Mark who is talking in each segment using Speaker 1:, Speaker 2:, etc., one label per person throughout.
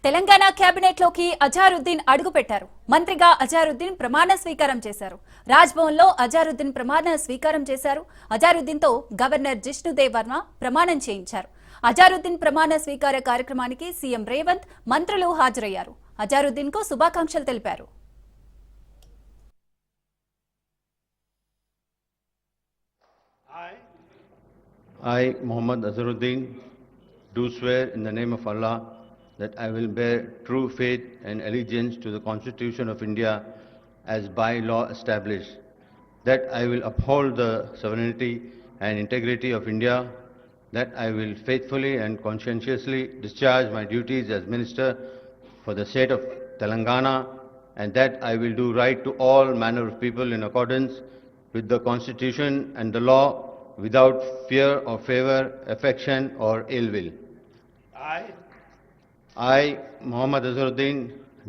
Speaker 1: Telangana cabinet లోకి అజారుద్దీన్ అడుగుపెట్టారు. మంత్రిగా అజారుద్దీన్ ప్రమాణ స్వీకారం చేశారు. రాజ్భవన్ లో అజారుద్దీన్ ప్రమాణ స్వీకారం చేశారు. అజారుద్దీన్ తో గవర్నర్ జిష్ణుదేవ్ వర్మ ప్రమాణం చేయించారు. అజారుద్దీన్ ప్రమాణ స్వీకార కార్యక్రమానికి సీఎం రేవంత్, మంత్రులు హాజరయ్యారు. అజారుద్దీన్ కు శుభాకాంక్షలు తెలిపారు.
Speaker 2: I, Muhammad Azharuddin, do swear in the name of Allah that I will bear true faith and allegiance to the Constitution of India as by law established, that I will uphold the sovereignty and integrity of India, that I will faithfully and conscientiously discharge my duties as Minister for the state of Telangana, and that I will do right to all manner of people in accordance with the Constitution and the law, without fear or favor, affection or ill will. I, Muhammad Azharuddin,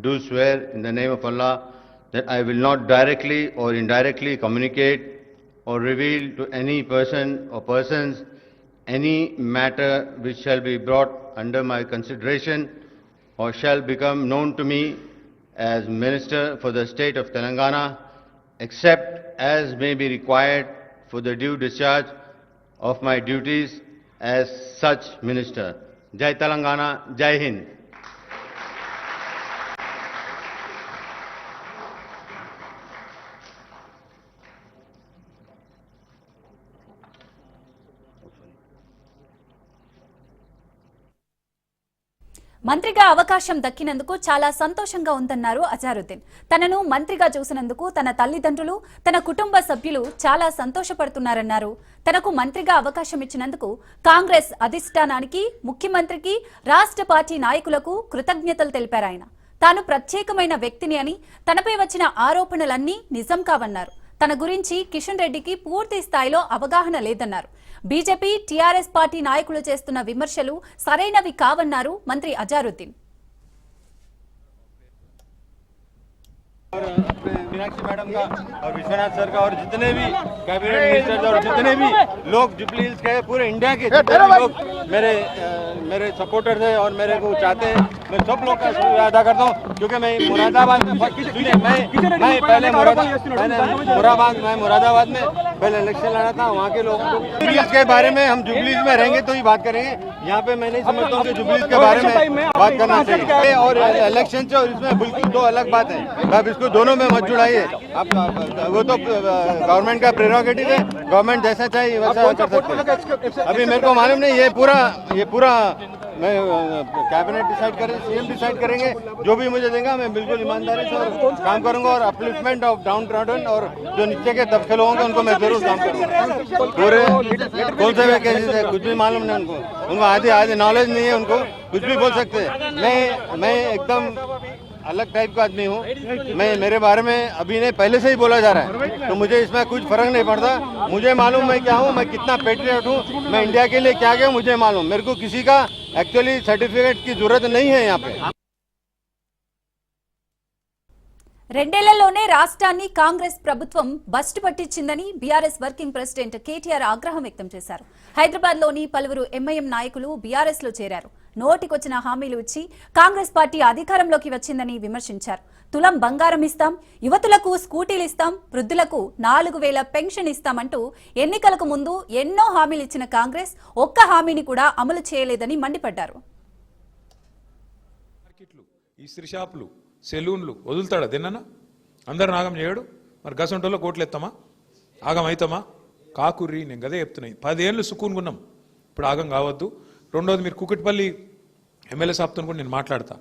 Speaker 2: do swear in the name of Allah that I will not directly or indirectly communicate or reveal to any person or persons any matter which shall be brought under my consideration or shall become known to me as Minister for the state of Telangana, except as may be required for the due discharge of my duties as such minister. Jai Telangana, Jai Hind.
Speaker 1: మంత్రిగా అవకాశం దక్కినందుకు చాలా సంతోషంగా ఉందన్నారు అజారుద్దీన్. తనను మంత్రిగా చూసినందుకు తన తల్లిదండ్రులు, తన కుటుంబ సభ్యులు చాలా సంతోషపడుతున్నారన్నారు. తనకు మంత్రిగా అవకాశం ఇచ్చినందుకు కాంగ్రెస్ అధిష్టానానికి, ముఖ్యమంత్రికి, రాష్ట్ర పార్టీ నాయకులకు కృతజ్ఞతలు తెలిపారు. ఆయన తాను ప్రత్యేకమైన వ్యక్తిని అని, తనపై వచ్చిన ఆరోపణలన్నీ నిజం కావన్నారు. తన గురించి కిషన్ రెడ్డికి పూర్తి స్థాయిలో అవగాహన లేదన్నారు. బీజేపీ, టీఆర్ఎస్ పార్టీ నాయకులు చేస్తున్న విమర్శలు సరైనవి కావన్నారు మంత్రి అజారుద్దీన్.
Speaker 3: मीनाक्षी मैडम का और विश्वनाथ सर का और जितने भी कैबिनेट मिनिस्टर्स और जितने भी लोग जुबली हिल्स के पूरे इंडिया के जितने भी लोग मेरे सपोर्टर्स हैं और मेरे को चाहते हैं, मैं सब लोग का शुक्रिया अदा करता हूँ, क्योंकि मैं मुरादाबाद में मुरादाबाद में पहले इलेक्शन लड़ा था. वहाँ के लोगों को जुबली हिल्स के बारे में, हम जुबली हिल्स में रहेंगे तो ही बात करेंगे. यहाँ पे मैं नहीं समझता हूँ कि जुबली हिल्स के बारे में बात करना चाहिए. और इलेक्शन से और इसमें बिल्कुल दो अलग बात है. आप इसको दोनों में मत जुड़ाइए. आप वो तो गवर्नमेंट का प्रेरोगेटिव है, गवर्नमेंट जैसा चाहिए वैसा कर सकते हैं. अभी मेरे को मालूम नहीं, ये पूरा मैं कैबिनेट डिसाइड करें, सीएम डिसाइड करेंगे. जो भी मुझे देगा मैं बिल्कुल ईमानदारी से काम करूंगा, और अपलिफ्टमेंट ऑफ डाउन ट्रॉडन और जो नीचे के तबके लोगों के उनको मैं जरूर काम करूंगा. पूरे कौन से भी केसेस है, कुछ भी मालूम नहीं उनको आधे नॉलेज नहीं है, उनको कुछ भी बोल सकते हैं. मैं एकदम अलग टाइप का आदमी हूँ. मेरे बारे में अभी नहीं, पहले से ही बोला जा रहा है, तो मुझे इसमें कुछ फर्क नहीं पड़ता. मुझे मालूम मैं क्या हूँ, मैं कितना पेट्रियट हूँ, मैं इंडिया के लिए क्या क्या मुझे मालूम. मेरे को किसी का एक्चुअली सर्टिफिकेट की जरूरत नहीं है यहाँ पे.
Speaker 1: రెండేళ్లలోనే రాష్ట్రాన్ని కాంగ్రెస్ ప్రభుత్వం బస్టు పట్టించిందని బీఆర్ఎస్ వర్కింగ్ ప్రెసిడెంట్ కేటీఆర్ ఆగ్రహం వ్యక్తం చేశారు. హైదరాబాద్ లోని పలువురు ఎంఐఎం నాయకులు బీఆర్ఎస్ లో చేరారు. నోటికొచ్చిన హామీలు ఇచ్చి కాంగ్రెస్ పార్టీ అధికారంలోకి వచ్చిందని విమర్శించారు. తులం బంగారం ఇస్తాం, యువతులకు స్కూటీలు ఇస్తాం, వృద్ధులకు 4000 పెన్షన్ ఇస్తామంటూ ఎన్నికలకు ముందు ఎన్నో హామీలు ఇచ్చిన కాంగ్రెస్ ఒక్క హామీని కూడా అమలు చేయలేదని మండిపడ్డారు.
Speaker 4: సెలూన్లు వదులుతాడా తిన్నా? అందరు నాగం చేయడు. మరి గసంటోలో కోట్లు ఎత్తామా? ఆగం అవుతామా? కాకుర్రి నేను గదే చెప్తున్నాయి. 10 ఏళ్ళు సుకూన్గున్నాం, ఇప్పుడు ఆగం కావద్దు. రెండోది, మీరు కుకట్పల్లి ఎమ్మెల్యే సాబ్తో కూడా నేను మాట్లాడతా.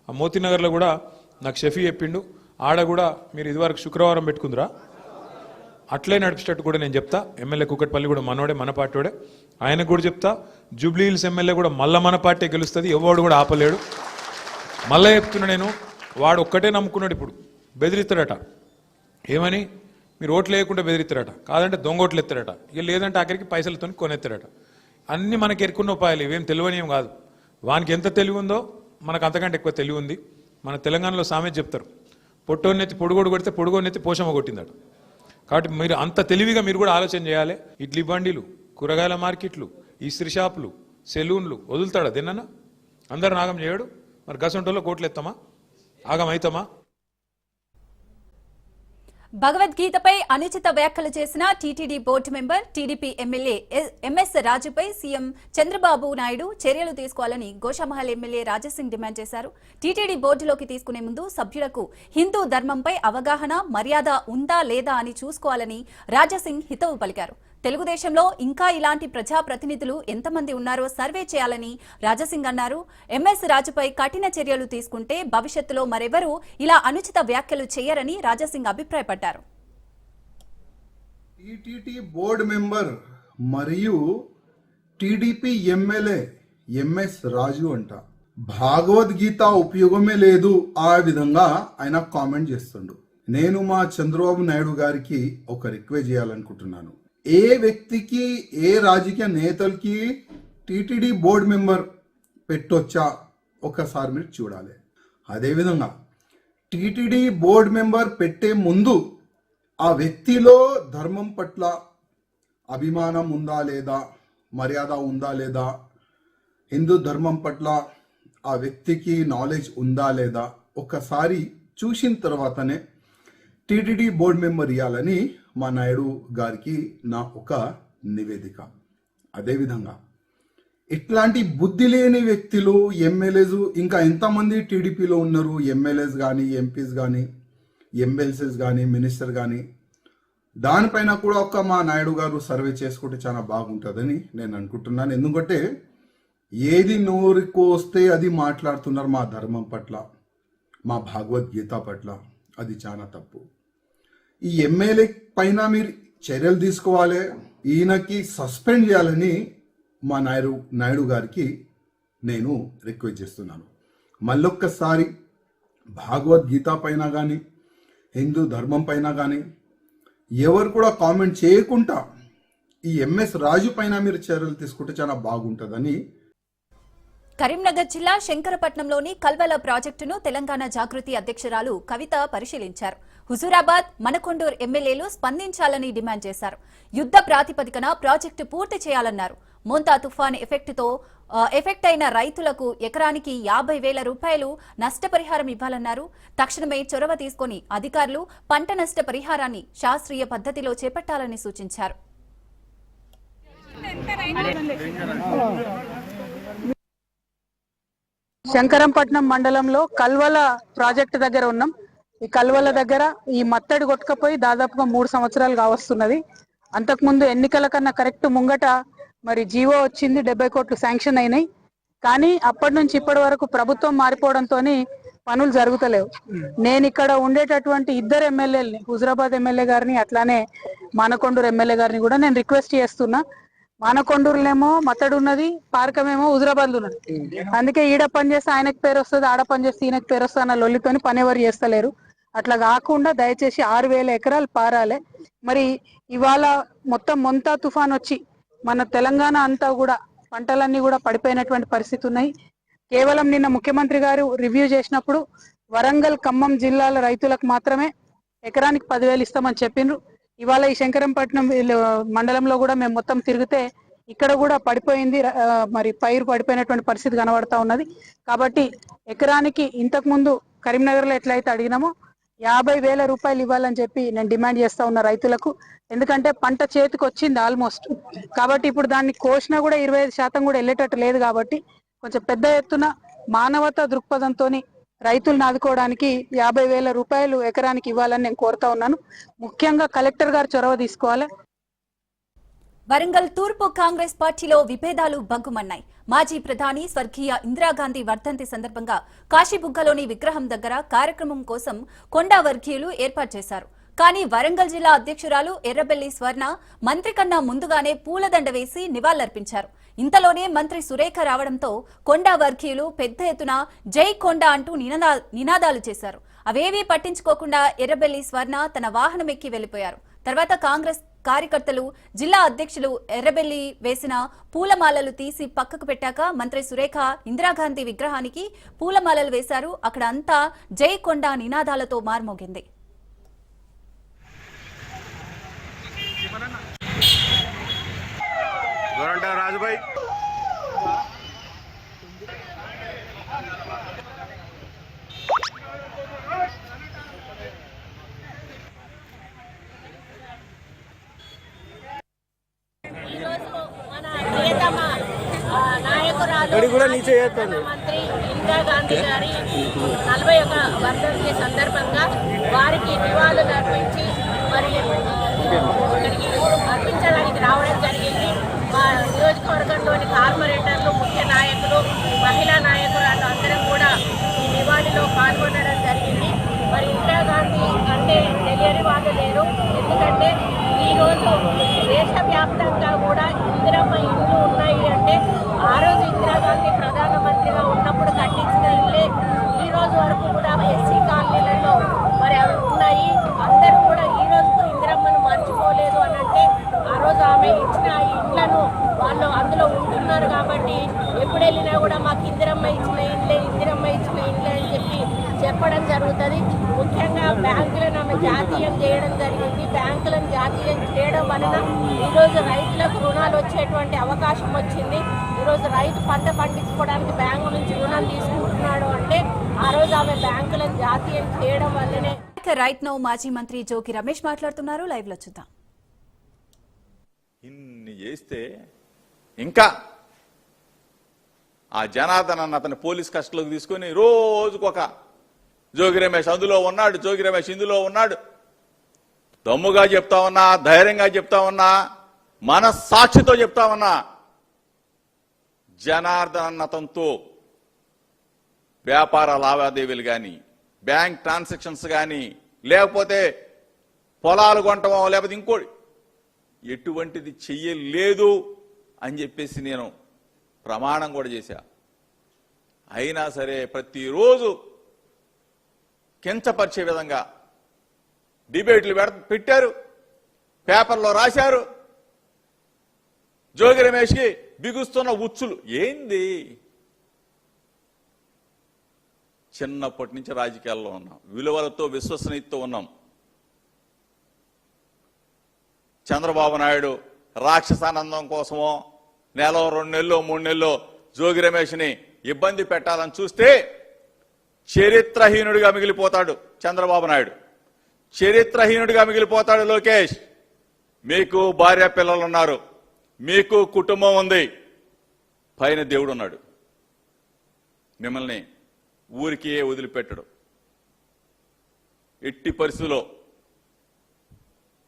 Speaker 4: ఆ మోతీనగర్లో కూడా నాకు షఫీ చెప్పిండు, ఆడ కూడా మీరు ఇదివరకు శుక్రవారం పెట్టుకుందిరా, అట్లే నడిపించేటట్టు కూడా నేను చెప్తా. ఎమ్మెల్యే కుకట్పల్లి కూడా మనోడే, మన పార్టీడే, ఆయనకు కూడా చెప్తా. జూబ్లీ హిల్స్ ఎమ్మెల్యే కూడా మళ్ళీ మన పార్టీ గెలుస్తుంది, ఎవడు కూడా ఆపలేడు. మళ్ళీ చెప్తున్నా నేను, వాడు ఒక్కటే నమ్ముకున్నాడు. ఇప్పుడు బెదిరిస్తాడట. ఏమని? మీరు ఓట్లు వేయకుండా బెదిరిస్తాడట, కాదంటే దొంగ ఓట్లు ఎత్తాడట, ఇక లేదంటే ఆఖరికి పైసలతో కొనెత్తాడట. అన్నీ మనకి ఎరుకున్న ఉపాయాలు, ఇవేం తెలివనియం కాదు. వానికి ఎంత తెలివి ఉందో మనకు అంతకంటే ఎక్కువ తెలివి ఉంది. మన తెలంగాణలో సామెత చెప్తారు, పొట్టోన్నెత్తి పొడుగోడు కొడితే పొడుగోన్నెత్తి పోషమ్మ కొట్టిందట. కాబట్టి మీరు అంత తెలివిగా మీరు కూడా ఆలోచన చేయాలి. ఇడ్లీ బండిలు, కూరగాయల మార్కెట్లు, ఇస్త్రీ షాపులు, సెలూన్లు వదులుతాడా తిన్నా? అందరు నాగం చేయడు. మరి గసంటోలో కోట్లు ఎత్తామా ఆగమైతామా?
Speaker 1: భగవద్గీతపై అనుచిత వ్యాఖ్యలు చేసిన TTD board member TDP MLA MS రాజుపై సీఎం చంద్రబాబు నాయుడు చర్యలు తీసుకోవాలని గోషామహల్ ఎమ్మెల్యే రాజాసింగ్ డిమాండ్ చేశారు. టీటీడీ బోర్డులోకి తీసుకునే ముందు సభ్యులకు హిందూ ధర్మంపై అవగాహన, మర్యాద ఉందా లేదా అని చూసుకోవాలని రాజాసింగ్ హితవు పలికారు. తెలుగుదేశంలో ఇంకా ఇలాంటి ప్రజాప్రతినిధులు ఎంతమంది ఉన్నారో సర్వే చేయాలని రాజాసింగ్ అన్నారు. ఎంఎస్ రాజుపై కఠిన చర్యలు తీసుకుంటే భవిష్యత్తులో మరెవరూ ఇలా అనుచిత వ్యాఖ్యలు చేయరని రాజాసింగ్ అభిప్రాయపడ్డారు.
Speaker 5: టీటీడీ బోర్డు మెంబర్ మరియు టీడీపీ ఎమ్మెల్యే ఎంఎస్ రాజు అంట భగవద్గీత ఉపయోగమే లేదు ఆ విధంగా ఆయన కామెంట్ చేస్తుండు. నేను మా చంద్రబాబు నాయుడు గారికి ఒక రిక్వెస్ట్ చేయాలనుకుంటున్నాను. ఏ వ్యక్తికి, ఏ రాజకీయ నేతలకి టీటీడీ బోర్డు మెంబర్ పెట్టొచ్చా ఒకసారి మీరు చూడాలి. అదేవిధంగా టీటీడీ బోర్డు మెంబర్ పెట్టే ముందు ఆ వ్యక్తిలో ధర్మం పట్ల అభిమానం ఉందా లేదా, మర్యాద ఉందా లేదా, హిందూ ధర్మం పట్ల ఆ వ్యక్తికి నాలెడ్జ్ ఉందా లేదా ఒకసారి చూసిన తర్వాతనే టీటీడీ బోర్డు మెంబర్ ఇవ్వాలని మా నాయుడు గారికి నా ఒక నివేదిక. అదేవిధంగా ఇట్లాంటి బుద్ధి లేని వ్యక్తులు, ఎమ్మెల్యేస్ ఇంకా ఎంతమంది టీడీపీలో ఉన్నారు, ఎమ్మెల్యేస్ కానీ, ఎంపీస్ కానీ, ఎమ్మెల్సీస్ కానీ, మినిస్టర్ కానీ, దానిపైన కూడా ఒక మా నాయుడు గారు సర్వే చేసుకుంటే చాలా బాగుంటుందని నేను అనుకుంటున్నాను. ఎందుకంటే ఏది నోరుకు వస్తే అది మాట్లాడుతున్నారు మా ధర్మం పట్ల, మా భగవద్గీత పట్ల. అది చాలా తప్పు. ఈ ఎమ్మెల్యే పైన మీరు చర్యలు తీసుకోవాలి, ఈయనకి సస్పెండ్ చేయాలని మా నాయుడు గారికి నేను రిక్వెస్ట్ చేస్తున్నాను. మళ్ళొక్కసారి భగవద్గీత పైన కానీ, హిందూ ధర్మం పైన కానీ ఎవరు కూడా కామెంట్ చేయకుండా ఈ ఎంఎస్ రాజు పైన మీరు చర్యలు తీసుకుంటే చాలా బాగుంటుందని.
Speaker 1: కరీంనగర్ జిల్లా శంకరపట్నంలోని కల్వల ప్రాజెక్టును తెలంగాణ జాగృతి అధ్యక్షురాలు కవిత పరిశీలించారు. హుజూరాబాద్, మనకొండూరు ఎమ్మెల్యేలు స్పందించాలని డిమాండ్ చేశారు. యుద్ధ ప్రాతిపదికన ప్రాజెక్టు పూర్తి చేయాలన్నారు. మోంతా తుఫాన్ ఎఫెక్ట్ అయిన రైతులకు ఎకరానికి 50,000 రూపాయలు నష్టపరిహారం ఇవ్వాలన్నారు. తక్షణమే చొరవ తీసుకుని అధికారులు పంట నష్ట పరిహారాన్ని శాస్త్రీయ పద్ధతిలో చేపట్టాలని సూచించారు.
Speaker 6: శంకరంపట్నం మండలంలో కల్వల ప్రాజెక్టు దగ్గర ఉన్నాం. ఈ కల్వల దగ్గర ఈ మత్తడి కొట్టుకపోయి దాదాపుగా 3 సంవత్సరాలు కావస్తున్నది. అంతకుముందు ఎన్నికల కన్నా కరెక్ట్ ముంగట మరి జీవో వచ్చింది, 70 కోట్లు శాంక్షన్ అయినాయి. కానీ అప్పటి నుంచి ఇప్పటి వరకు ప్రభుత్వం మారిపోవడంతో పనులు జరుగుతలేవు. నేను ఇక్కడ ఉండేటటువంటి 2 ఎమ్మెల్యేలని, హుజూరాబాద్ ఎమ్మెల్యే గారిని అట్లానే మానకొండూరు ఎమ్మెల్యే గారిని కూడా నేను రిక్వెస్ట్ చేస్తున్నా. మానకొండూరులేమో మత్తడు ఉన్నది, పార్కమేమో హుజూరాబాద్ ఉన్నది. అందుకే ఈడ పని చేస్తే ఆయనకు పేరు వస్తుంది, ఆడ పని చేస్తే ఈయనకు పేరు వస్తుంది అన్న లొల్లితోని పని ఎవరు చేస్తలేరు. అట్లా కాకుండా దయచేసి 6,000 ఎకరాలు పారాలి. మరి ఇవాళ మొత్తం మొంతా తుఫాన్ వచ్చి మన తెలంగాణ అంతా కూడా పంటలన్నీ కూడా పడిపోయినటువంటి పరిస్థితి ఉన్నాయి. కేవలం నిన్న ముఖ్యమంత్రి గారు రివ్యూ చేసినప్పుడు వరంగల్, ఖమ్మం జిల్లాల రైతులకు మాత్రమే ఎకరానికి 10,000 ఇస్తామని చెప్పిండ్రు. ఇవాళ ఈ శంకరంపట్నం మండలంలో కూడా మేము మొత్తం తిరిగితే ఇక్కడ కూడా పడిపోయింది, మరి పైరు పడిపోయినటువంటి పరిస్థితి కనబడతా ఉన్నది. కాబట్టి ఎకరానికి ఇంతకు ముందు కరీంనగర్లో ఎట్లయితే అడిగినామో 50,000 రూపాయలు ఇవ్వాలని చెప్పి నేను డిమాండ్ చేస్తా ఉన్నా రైతులకు. ఎందుకంటే పంట చేతికి వచ్చింది ఆల్మోస్ట్. కాబట్టి ఇప్పుడు దాన్ని కోసినా కూడా 25% కూడా వెళ్ళేటట్టు లేదు. కాబట్టి కొంచెం పెద్ద ఎత్తున మానవతా దృక్పథంతో రైతులను ఆదుకోవడానికి 50,000 రూపాయలు ఎకరానికి ఇవ్వాలని నేను కోరుతా ఉన్నాను. ముఖ్యంగా కలెక్టర్ గారు చొరవ తీసుకోవాలి.
Speaker 1: వరంగల్ తూర్పు కాంగ్రెస్ పార్టీలో విభేదాలు బగ్గుమన్నాయి. మాజీ ప్రధాని స్వర్గీయ ఇందిరాగాంధీ వర్ధంతి సందర్భంగా కాశీబుగ్గలోని విగ్రహం దగ్గర కార్యక్రమం కోసం కొండా వర్గీయులు ఏర్పాటు చేశారు. కానీ వరంగల్ జిల్లా అధ్యక్షురాలు ఎర్రబెల్లి స్వర్ణ మంత్రి కన్నా ముందుగానే పూలదండ వేసి నివాళులర్పించారు. ఇంతలోనే మంత్రి సురేఖ రావడంతో కొండా వర్గీయులు పెద్ద ఎత్తున జై కొండా అంటూ నినాదాలు చేశారు. అవేవీ పట్టించుకోకుండా ఎర్రబెల్లి స్వర్ణ తన వాహనం ఎక్కి వెళ్లిపోయారు. తర్వాత కాంగ్రెస్ కార్యకర్తలు జిల్లా అధ్యక్షులు ఎర్రబెల్లి వేసిన పూలమాలలు తీసి పక్కకు పెట్టాక మంత్రి సురేఖ ఇందిరాగాంధీ విగ్రహానికి పూలమాలలు వేశారు. అక్కడ అంతా జై కొండా నినాదాలతో మార్మోగింది.
Speaker 3: రాజుభాయ్
Speaker 7: ప్రధానమంత్రి ఇందిరాగాంధీ గారి 41వ వర్ధంతి సందర్భంగా వారికి నివాళులు అర్పించి మరి ఇక్కడికి అర్పించడానికి రావడం జరిగింది. మా నియోజకవర్గంలోని కార్పొరేటర్లు, ముఖ్య నాయకులు, మహిళా నాయకురాలు అందరం కూడా ఈ నివాళిలో పాల్గొనడం జరిగింది. మరి ఇందిరాగాంధీ అంటే తెలియని వాళ్ళు లేరు. ఎందుకంటే ఈరోజు దేశవ్యాప్తంగా కూడా ఇందిరమ్మ ఇండ్లు ఉన్నాయి అంటే ఆ రోజు ఇందిరాగాంధీ ప్రధానమంత్రిగా ఉన్నప్పుడు కట్టించిన ఇల్లే ఈ రోజు వరకు కూడా ఎస్సీ కాలనీలలో మరి అవి ఉన్నాయి. అందరూ కూడా ఈ రోజు ఇందిరమ్మను మర్చిపోలేదు అని అంటే ఆ రోజు ఆమె ఇచ్చిన ఇండ్లను వాళ్ళు అందులో ఉంటున్నారు కాబట్టి ఎప్పుడు వెళ్ళినా కూడా మాకు ఇందిరమ్మ ఇచ్చిన ఇండ్లే అని చెప్పడం జరుగుతుంది. ముఖ్యంగా బ్యాంకులను ఆమె జాతీయం చేయడం జరిగింది. బ్యాంకులను జాతీయం చేయడం వలన ఈరోజు రైతులకు రుణాలు వచ్చేటువంటి అవకాశం వచ్చింది. ఈరోజు రైతు పంట పండించుకోవడానికి బ్యాంకు నుంచి రుణం తీసుకుంటున్నాడు అంటే ఆ రోజు ఆమె బ్యాంకులను జాతీయం చేయడం వల్లనే.
Speaker 1: రైట్ నౌ మాజీ మంత్రి జోగి రమేష్ మాట్లాడుతున్నారు. లైవ్ లో చూద్దాం.
Speaker 8: ఇన్ని చేస్తే ఇంకా ఆ జనార్దన్ అన్న అతని పోలీస్ కస్టడీలోకి తీసుకొని రోజుకొక జోగి రమేష్ అందులో ఉన్నాడు, జోగి రమేష్ ఇందులో ఉన్నాడు. దమ్ముగా చెప్తా ఉన్నా, ధైర్యంగా చెప్తా ఉన్నా, మనస్సాక్షితో చెప్తా ఉన్నా, జనార్దన్ అన్న అతనితో వ్యాపార లావాదేవీలు కానీ, బ్యాంక్ ట్రాన్సాక్షన్స్ కానీ, లేకపోతే పొలాలు కొనటమో లేకపోతే ఇంకోటి ఎటువంటిది చెయ్యలేదు అని చెప్పేసి నేను ప్రమాణం కూడా చేశా. అయినా సరే ప్రతిరోజు కించపరిచే విధంగా డిబేట్లు పెట్టారు, పేపర్లో రాశారు. జోగి రమేష్కి బిగుస్తున్న ఉచ్చులు ఏంది? చిన్నప్పటి నుంచి రాజకీయాల్లో ఉన్నాం, విలువలతో విశ్వసనీయతతో ఉన్నాం. చంద్రబాబు నాయుడు రాక్షసానందం కోసమో నెల 2 నెలలు 3 నెలలు జోగి రమేష్ని ఇబ్బంది పెట్టాలని చూస్తే చరిత్రహీనుడిగా మిగిలిపోతాడు చంద్రబాబు నాయుడు, చరిత్రహీనుడిగా మిగిలిపోతాడు లోకేష్. మీకు భార్య పిల్లలు ఉన్నారు, మీకు కుటుంబం ఉంది, పైన దేవుడు ఉన్నాడు. మిమ్మల్ని ఊరికే వదిలిపెట్టడు. ఎట్టి పరిస్థితుల్లో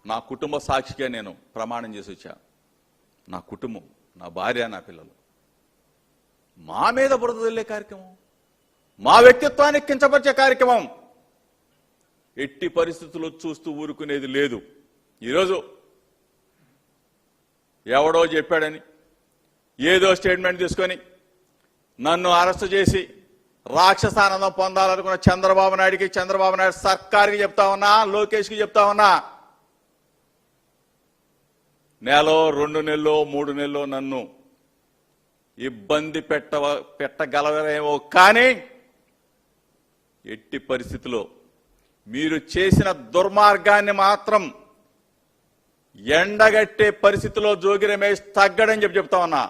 Speaker 8: నా కుటుంబ సాక్షిగా నేను ప్రమాణం చేసి వచ్చా. నా కుటుంబం, నా భార్య, నా పిల్లలు. మా మీద బురద జల్లే కార్యక్రమం, మా వ్యక్తిత్వానికి కించపరిచే కార్యక్రమం ఎట్టి పరిస్థితుల్లో చూస్తూ ఊరుకునేది లేదు. ఈరోజు ఎవడో చెప్పాడని ఏదో స్టేట్మెంట్ తీసుకొని నన్ను అరెస్ట్ చేసి రాక్షసానందం పొందాలనుకున్న చంద్రబాబు నాయుడికి, చంద్రబాబు నాయుడు సర్కార్కి చెప్తా ఉన్నా, లోకేష్కి చెప్తా ఉన్నా, నెలో 2 నెలలు 3 నెలలు నన్ను ఇబ్బంది పెట్టగలరేమో కానీ ఎట్టి పరిస్థితిలో మీరు చేసిన దుర్మార్గాన్ని మాత్రం ఎండగట్టే పరిస్థితిలో జోగి రమేష్ తగ్గడని చెప్తా ఉన్నా.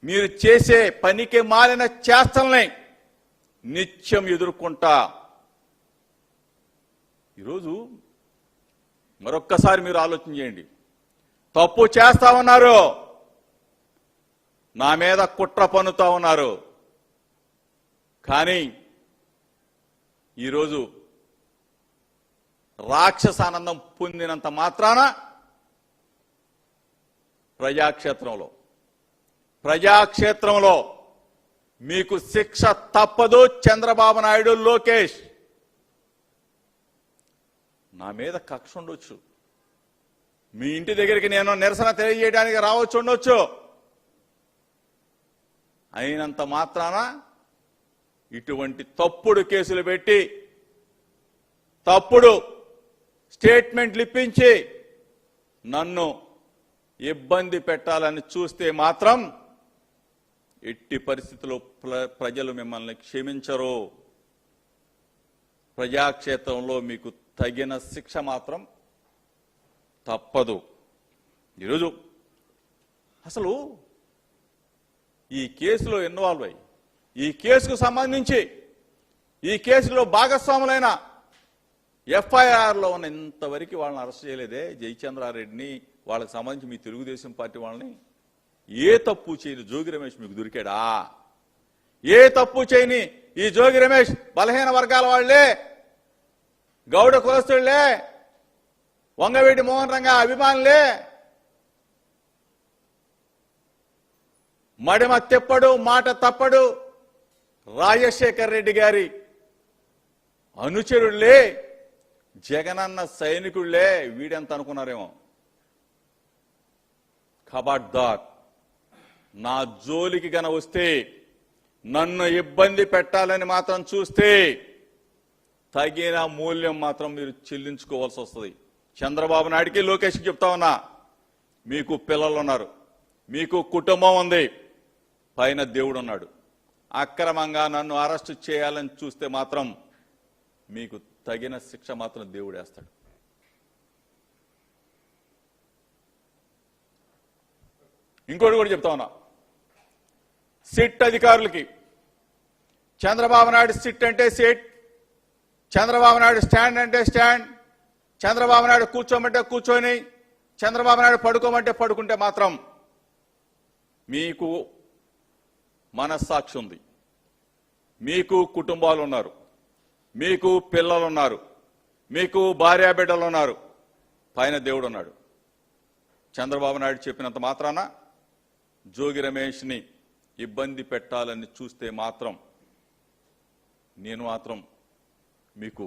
Speaker 8: మీరు చేసే పనికి మాలిన చేష్టల్ని నిత్యం ఎదుర్కొంటా. ఈరోజు మరొక్కసారి మీరు ఆలోచన చేయండి. తప్పు చేస్తా ఉన్నారు, నా మీద కుట్ర పన్నుతా ఉన్నారు, కానీ ఈరోజు రాక్షసానందం పొందినంత మాత్రాన ప్రజాక్షేత్రంలో మీకు శిక్ష తప్పదు. చంద్రబాబు నాయుడు, లోకేష్ నా మీద కక్ష ఉండొచ్చు, మీ ఇంటి దగ్గరికి నేను నిరసన తెలియజేయడానికి రావచ్చు ఉండొచ్చు, అయినంత మాత్రాన ఇటువంటి తప్పుడు కేసులు పెట్టి తప్పుడు స్టేట్మెంట్లు ఇప్పించి నన్ను ఇబ్బంది పెట్టాలని చూస్తే మాత్రం ఎట్టి పరిస్థితుల్లో ప్రజలు మిమ్మల్ని క్షమించరు. ప్రజాక్షేత్రంలో మీకు తగిన శిక్ష మాత్రం తప్పదు. ఈరోజు అసలు ఈ కేసులో ఇన్వాల్వ్ అయ్యి ఈ కేసుకు సంబంధించి ఈ కేసులో భాగస్వాములైన ఎఫ్ఐఆర్లో ఉన్న ఇంతవరకు వాళ్ళని అరెస్ట్ చేయలేదే. జయచంద్రారెడ్డిని, వాళ్ళకి సంబంధించి మీ తెలుగుదేశం పార్టీ వాళ్ళని ఏ తప్పు చేయని జోగి రమేష్ మీకు దొరికాడా? ఏ తప్పు చేయని ఈ జోగి రమేష్ బలహీన వర్గాల వాళ్లే, గౌడ కులస్తుళ్లే, వంగవీటి మోహన్ రంగా అభిమానులే, మడిమ తెప్పడు మాట తప్పడు రాజశేఖర్ రెడ్డి గారి అనుచరులే, జగనన్న సైనికుళ్లే వీడెంత అనుకున్నారేమో. ఖబర్దార్, నా జోలికి గన వస్తే, నన్ను ఇబ్బంది పెట్టాలని మాత్రం చూస్తే తగిన మూల్యం మాత్రం మీరు చెల్లించుకోవాల్సి వస్తుంది. చంద్రబాబు నాయుడికి లోకేష్కి చెప్తా ఉన్నా, మీకు పిల్లలు ఉన్నారు, మీకు కుటుంబం ఉంది, పైన దేవుడు ఉన్నాడు. అక్రమంగా నన్ను అరెస్టు చేయాలని చూస్తే మాత్రం మీకు తగిన శిక్ష మాత్రం దేవుడు వేస్తాడు. ఇంకోటి కూడా చెప్తా ఉన్నా, సిట్ అధికారులకి, చంద్రబాబు నాయుడు సిట్ అంటే సిట్, చంద్రబాబు నాయుడు స్టాండ్ అంటే స్టాండ్, చంద్రబాబు నాయుడు కూర్చోమంటే కూర్చొని, చంద్రబాబు నాయుడు పడుకోమంటే పడుకుంటే మాత్రం మీకు మనస్సాక్షి ఉంది, మీకు కుటుంబాలు ఉన్నారు, మీకు పిల్లలు ఉన్నారు, మీకు భార్యాబిడ్డలు ఉన్నారు, పైన దేవుడు ఉన్నాడు. చంద్రబాబు నాయుడు చెప్పినంత మాత్రాన జోగి రమేష్ని ఇబ్బంది పెట్టాలని చూస్తే మాత్రం నేను మాత్రం మీకు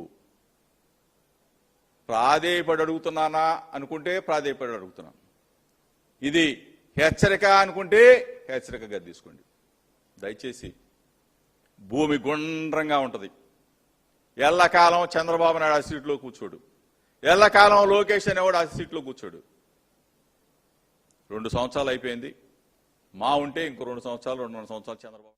Speaker 8: ప్రాధేయపడి అడుగుతున్నానా అనుకుంటే ప్రాధేయపడి అడుగుతున్నాను. ఇది హెచ్చరిక అనుకుంటే హెచ్చరికగా తీసుకోండి. దయచేసి భూమి గుండ్రంగా ఉంటుంది. ఎల్లకాలం చంద్రబాబు నాయుడు ఆ సీట్లో కూర్చోడు, ఎల్లకాలం లోకేష్ అనేవాడు ఆ సీట్లో కూర్చోడు. 2 సంవత్సరాలు అయిపోయింది, మా ఉంటే ఇంకో 2 సంవత్సరాలు 2.5 సంవత్సరాలు చంద్రబాబు.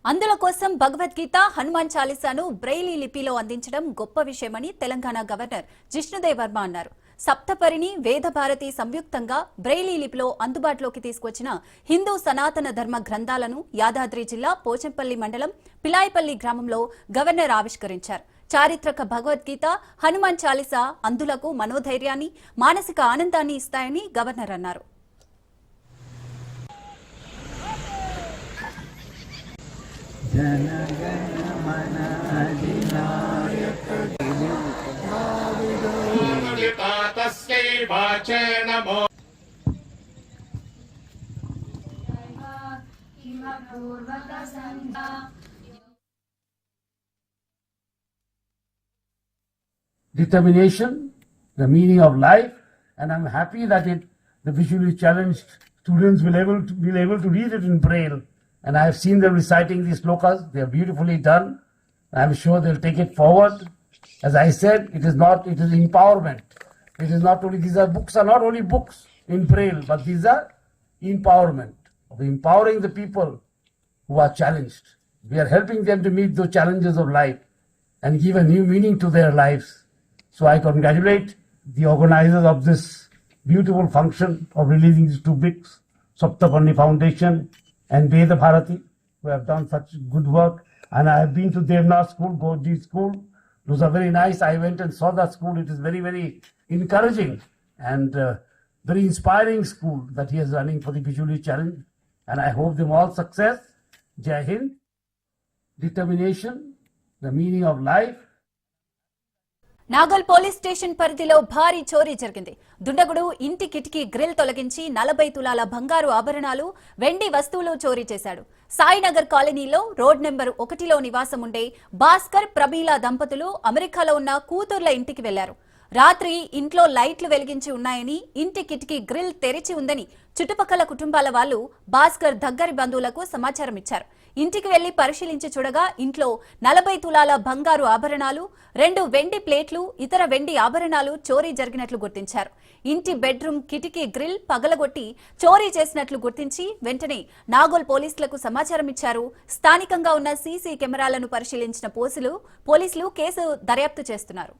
Speaker 1: అందుల కోసం భగవద్గీత, హనుమాన్ చాలీసాను బ్రెయిలీ లిపిలో అందించడం గొప్ప విషయమని తెలంగాణ గవర్నర్ జిష్ణుదేవ్ వర్మ అన్నారు. సప్తపరిని, వేదభారతి సంయుక్తంగా బ్రెయిలీ లిపిలో అందుబాటులోకి తీసుకొచ్చిన హిందూ సనాతన ధర్మ గ్రంథాలను యాదాద్రి జిల్లా పోచంపల్లి మండలం పిలాయపల్లి గ్రామంలో గవర్నర్ ఆవిష్కరించారు. చారిత్రక భగవద్గీత, హనుమాన్ చాలీసా అందులకు మనోధైర్యాన్ని, మానసిక ఆనందాన్ని ఇస్తాయని గవర్నర్ అన్నారు.
Speaker 9: Determination, the meaning of life, and I'm happy that the visually challenged students will be able to read it in Braille. And I have seen them reciting these slokas. They are beautifully done. I'm sure they'll take it forward. As I said, it is empowerment. It is not only, books are not only books in Braille, but these are empowerment, of empowering the people who are challenged. We are helping them to meet those challenges of life and give a new meaning to their lives. So I congratulate the organizers of this beautiful function of releasing these 2 books, Saptaparni Foundation and Veda Bharati, who have done such good work. And I have been to Devnath School, Godji School. Those are very nice. I went and saw that school. It is very, very encouraging and very inspiring school that he is running for the visually challenged. And I hope them all success. Jai Hind. Determination, the meaning of life.
Speaker 1: Nagal police station పరిధిలో భారీ చోరీ జరిగింది. దుండగుడు ఇంటి కిటికీ grill తొలగించి 40 తులాల బంగారు ఆభరణాలు, వెండి వస్తువులు చోరీ చేశాడు. సాయినగర్ కాలనీలో రోడ్ నెంబర్ 1లో నివాసం ఉండే భాస్కర్, ప్రమీల దంపతులు అమెరికాలో ఉన్న కూతుర్ల ఇంటికి వెళ్లారు. రాత్రి ఇంట్లో లైట్లు వెలిగించి ఉన్నాయని, ఇంటి కిటికీ గ్రిల్ తెరిచి ఉందని చుట్టుపక్కల కుటుంబాల వాళ్లు భాస్కర్ దగ్గరి బంధువులకు సమాచారం ఇచ్చారు. ఇంటికి వెళ్లి పరిశీలించి చూడగా ఇంట్లో 40 తులాల బంగారు ఆభరణాలు, 2 వెండి ప్లేట్లు, ఇతర వెండి ఆభరణాలు చోరీ జరిగినట్లు గుర్తించారు. ఇంటి బెడ్రూమ్ కిటికీ గ్రిల్ పగలగొట్టి చోరీ చేసినట్లు గుర్తించి వెంటనే నాగోల్ పోలీసులకు సమాచారం ఇచ్చారు. స్థానికంగా ఉన్న సీసీ కెమెరాలను పరిశీలించిన పోలీసులు కేసు దర్యాప్తు చేస్తున్నారు.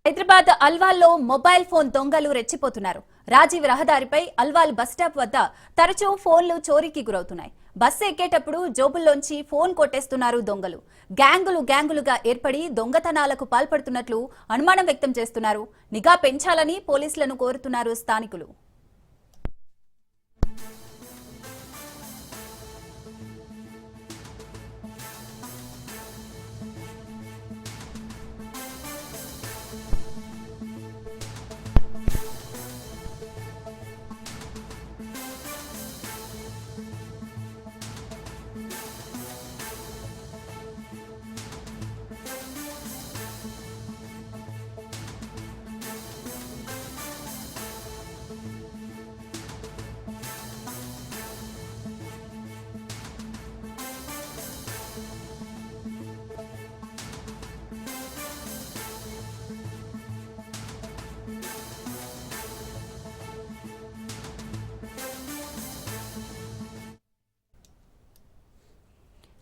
Speaker 1: హైదరాబాద్ అల్వాల్లో మొబైల్ ఫోన్ దొంగలు రెచ్చిపోతున్నారు. రాజీవ్ రహదారిపై అల్వాల్ బస్టాప్ వద్ద తరచూ ఫోన్లు చోరీకి గురవుతున్నాయి. బస్సు ఎక్కేటప్పుడు జోబుల్లోంచి ఫోన్ కొట్టేస్తున్నారు దొంగలు. గ్యాంగులుగా ఏర్పడి దొంగతనాలకు పాల్పడుతున్నట్లు అనుమానం వ్యక్తం చేస్తున్నారు. నిఘా పెంచాలని పోలీసులను కోరుతున్నారు స్థానికులు.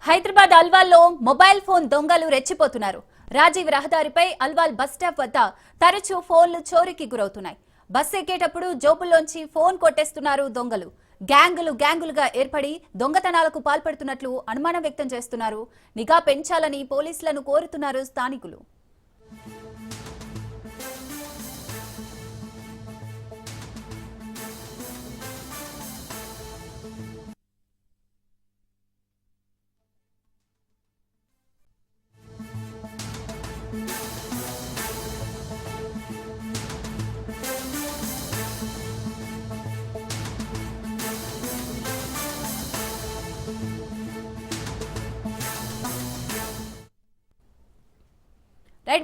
Speaker 1: హైదరాబాద్ అల్వాల్లో మొబైల్ ఫోన్ దొంగలు రెచ్చిపోతున్నారు. రాజీవ్ రహదారిపై అల్వాల్ బస్టాప్ వద్ద తరచూ ఫోన్లు చోరీకి గురవుతున్నాయి. బస్సు ఎక్కేటప్పుడు జోబుల్లోంచి ఫోన్ కొట్టేస్తున్నారు దొంగలు. గ్యాంగులుగా ఏర్పడి దొంగతనాలకు పాల్పడుతున్నట్లు అనుమానం వ్యక్తం చేస్తున్నారు. నిఘా పెంచాలని పోలీసులను కోరుతున్నారు స్థానికులు.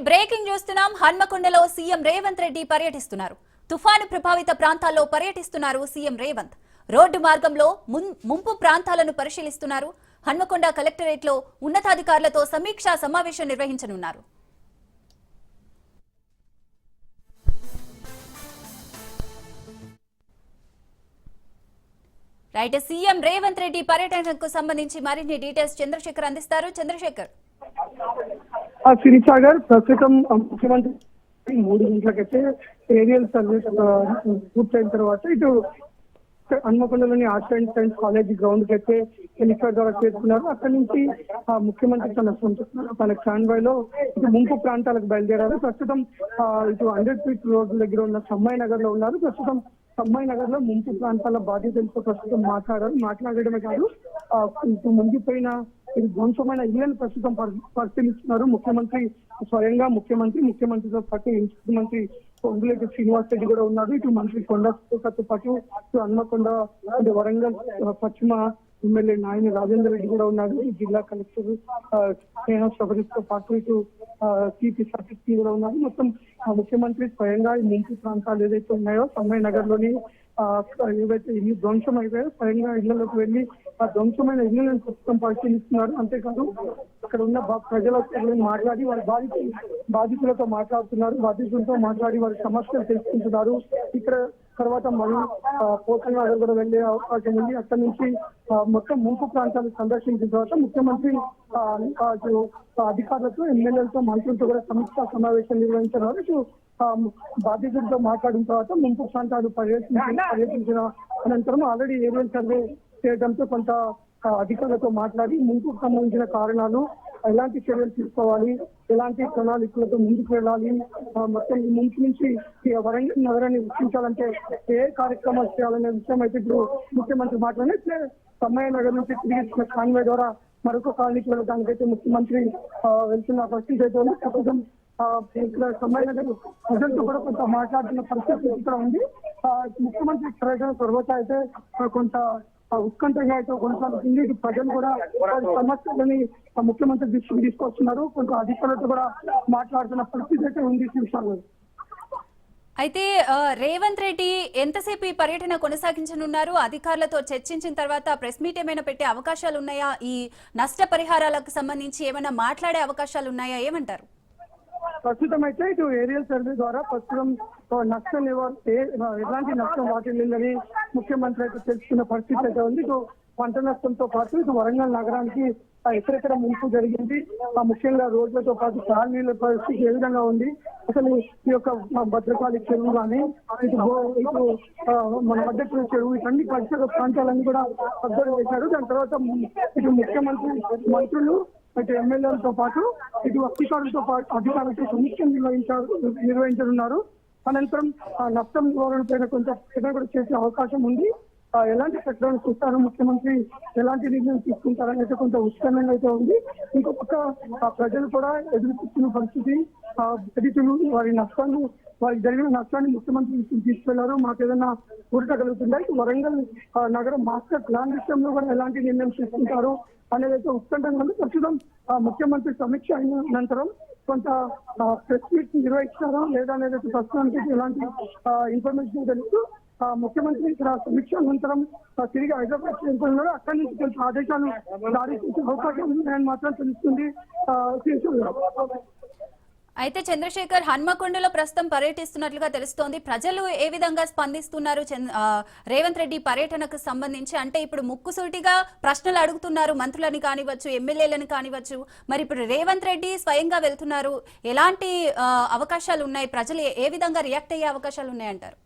Speaker 1: బ్రేకింగ్ చూస్తున్నాం. హన్మకొండలో సీఎం రేవంత్ రెడ్డి పర్యటిస్తున్నారు. తుఫాను ప్రభావిత ప్రాంతాల్లో పర్యటిస్తున్నారు సీఎం రేవంత్. రోడ్డు మార్గంలో ముంపు ప్రాంతాలను పరిశీలిస్తున్నారు. హన్మకొండ కలెక్టరేట్లో ఉన్నతాధికారులతో సమీక్షా సమావేశం నిర్వహించనున్నారు. సీఎం రేవంత్ రెడ్డి పర్యటనకు సంబంధించి మరిన్ని డీటెయిల్స్ చంద్రశేఖర్ అందిస్తారు. చంద్రశేఖర్.
Speaker 10: సిరిసాగర్ ప్రస్తుతం ముఖ్యమంత్రి 3 గంటలకైతే ఏరియల్ సర్వీస్ పూర్తయిన తర్వాత ఇటు హన్మకొండలోని arts and science college ground కి అయితే హెలికాప్టర్ ద్వారా చేరుకున్నారు. అక్కడి నుంచి ముఖ్యమంత్రి తన కాన్వాయ్ లో ఇటు ముంపు ప్రాంతాలకు బయలుదేరారు. ప్రస్తుతం ఇటు 100 ఫీట్ రోడ్డు దగ్గర ఉన్న సమ్మాయి నగర్ లో ఉన్నారు. ప్రస్తుతం సమ్మాయి నగర్ లో ముంపు ప్రాంతాల బాధితులతో ప్రస్తుతం మాట్లాడడమే కాదు ఇటు ముంగిపోయిన ఇది ధ్వంసమైన ఇళ్లను ప్రస్తుతం పరిశీలిస్తున్నారు. ముఖ్యమంత్రి స్వయంగా ముఖ్యమంత్రితో పాటు ముఖ్యమంత్రి పొంగులేటి శ్రీనివాస్ రెడ్డి కూడా ఉన్నారు. ఇటు మంత్రి కొండతో పాటు ఇటు హన్మకొండ వరంగల్ పశ్చిమ ఎమ్మెల్యే నాయని రాజేందర్ రెడ్డి కూడా ఉన్నారు. ఈ జిల్లా కలెక్టర్ స్నేహ సబరితో పాటు ఇటు సిపి సతీష్ కూడా ఉన్నారు. మొత్తం ముఖ్యమంత్రి స్వయంగా ఈ ముంపు ప్రాంతాలు ఏదైతే ఉన్నాయో సమ్మాయి నగర్ లోని ఏవైతే ఇల్లు ధ్వంసం అయిపోయాయో స్వయంగా ఇళ్లలోకి వెళ్లి ఆ ధ్వంసమైన ఇళ్లను ప్రస్తుతం పరిశీలిస్తున్నారు. అంతేకాదు అక్కడ ఉన్న ప్రజలతో మాట్లాడి వారి బాధితులతో మాట్లాడుతున్నారు. బాధితులతో మాట్లాడి వారి సమస్యలు తెలుసుకుంటున్నారు. ఇక్కడ తర్వాత మళ్ళీ పోతన్న నగర్ కూడా వెళ్లే అవకాశం ఉంది. అక్కడి నుంచి మొత్తం ముంపు ప్రాంతాలు సందర్శించిన తర్వాత ముఖ్యమంత్రి అధికారులతో ఎమ్మెల్యేలతో మంత్రులతో కూడా సమీక్షా సమావేశం నిర్వహించారు. ఇటు బాధితులతో మాట్లాడిన తర్వాత ముంపు ప్రాంతాలు పర్యటించిన అనంతరం ఆల్రెడీ ఏరియల్ సర్వే చేయడంతో కొంత అధికారులతో మాట్లాడి ముంపుకు సంబంధించిన కారణాలు, ఎలాంటి చర్యలు తీసుకోవాలి, ఎలాంటి ప్రణాళికలతో ముందుకు వెళ్ళాలి, మొత్తం ఈ ముంపు నుంచి వరంగల్ నగరాన్ని రక్షించాలంటే ఏ కార్యక్రమాలు చేయాలనే విషయం అయితే ఇప్పుడు ముఖ్యమంత్రి మాట్లాడితే సమ్మయ్య నగర్ నుంచి తిరిగి కాన్వాయ్ ద్వారా మరొక కాలనీకి వెళ్ళడానికైతే ముఖ్యమంత్రి వెళ్తున్న పరిస్థితి అయితే ఉంది. ప్రస్తుతం ఇక్కడ సమ్మయ్య నగర్ ప్రజలతో కూడా కొంత మాట్లాడుతున్న పరిస్థితి ఇక్కడ ఉంది. ముఖ్యమంత్రి పర్యటన తర్వాత అయితే కొంత ఉత్కంఠగా అయితే కొనసాగుతుంది. ఇటు ప్రజలు కూడా సమస్యలని ముఖ్యమంత్రి దృష్టికి తీసుకొస్తున్నారు. కొంత అధికారులతో కూడా మాట్లాడుతున్న పరిస్థితి అయితే ఉంది. చూసారు.
Speaker 1: అయితే రేవంత్ రెడ్డి ఎంతసేపు ఈ పర్యటన కొనసాగించనున్నారు? అధికారులతో చర్చించిన తర్వాత ప్రెస్ మీట్ ఏమైనా పెట్టే అవకాశాలు ఉన్నాయా? ఈ నష్ట పరిహారాలకు సంబంధించి ఏమైనా మాట్లాడే అవకాశాలు ఉన్నాయా? ఏమంటారు?
Speaker 10: ప్రస్తుతం అయితే ఇటు ఏరియల్ సర్వే ద్వారా ప్రస్తుతం నష్టం ఎలాంటి నష్టం వాటిల్లిందని ముఖ్యమంత్రి అయితే తెలుసుకున్న పరిస్థితి అయితే ఉంది. ఇటు పంట నష్టంతో పాటు ఇటు వరంగల్ నగరానికి ఎక్కడెక్కడ ముంపు జరిగింది, ముఖ్యంగా రోడ్లతో పాటు నీళ్ళ పరిస్థితి ఏ విధంగా ఉంది, అసలు ఈ యొక్క భద్రకాళి చెరువు కానీ ఇటు మన మధ్య చెరువు ఇవన్నీ పరిసర ప్రాంతాలన్నీ కూడా అబ్జర్వ్ చేశారు. దాని తర్వాత ఇటు ముఖ్యమంత్రి మంత్రులు ఇటు ఎమ్మెల్యేలతో పాటు ఇటు అధికారులతో సమీక్ష నిర్వహించనున్నారు. అనంతరం నష్టం నివారణ పైన కొంత కూడా చేసే అవకాశం ఉంది. ఎలాంటి ప్రకటన చూస్తారు ముఖ్యమంత్రి, ఎలాంటి నిర్ణయం తీసుకుంటారని అయితే కొంత ఉత్సాహంగా అయితే ఉంది. ఇంకొక పక్క ప్రజలు కూడా ఎదురు చూస్తున్న పరిస్థితి. బాధితులు వారికి జరిగిన నష్టాన్ని ముఖ్యమంత్రి తీసుకెళ్లారు, మాకు ఏదైనా ఊరట కలుగుతుందా, వరంగల్ నగరం మాస్టర్ ప్లాన్ విషయంలో కూడా ఎలాంటి నిర్ణయం తీసుకుంటారు అనేది అయితే ఉత్కంఠంగా ఉంది. ప్రస్తుతం ముఖ్యమంత్రి సమీక్ష అయిన అనంతరం కొంత ప్రెస్ మీట్ నిర్వహిస్తారా లేదా అనేది ప్రస్తుతానికి ఎలాంటి ఇన్ఫర్మేషన్ తెలుసు. ముఖ్యమంత్రి ఇక్కడ సమీక్ష అనంతరం తిరిగి హైదరాబాద్ చేరుకున్నారు. అక్కడి నుంచి కొంచెం ఆదేశాలు జారీ చేసే అవకాశం ఉందని మాత్రం తెలుస్తుంది.
Speaker 1: అయితే చంద్రశేఖర్ హన్మకొండలో ప్రస్తుతం పర్యటిస్తున్నట్లుగా తెలుస్తోంది. ప్రజలు ఏ విధంగా స్పందిస్తున్నారు రేవంత్ రెడ్డి పర్యటనకు సంబంధించి? అంటే ఇప్పుడు ముక్కుసూటిగా ప్రశ్నలు అడుగుతున్నారు, మంత్రులని కానివచ్చు, ఎమ్మెల్యేలను కానివచ్చు. మరి ఇప్పుడు రేవంత్ రెడ్డి స్వయంగా వెళ్తున్నారు, ఎలాంటి అవకాశాలు ఉన్నాయి? ప్రజలు ఏ విధంగా రియాక్ట్ అయ్యే అవకాశాలు ఉన్నాయంటారు?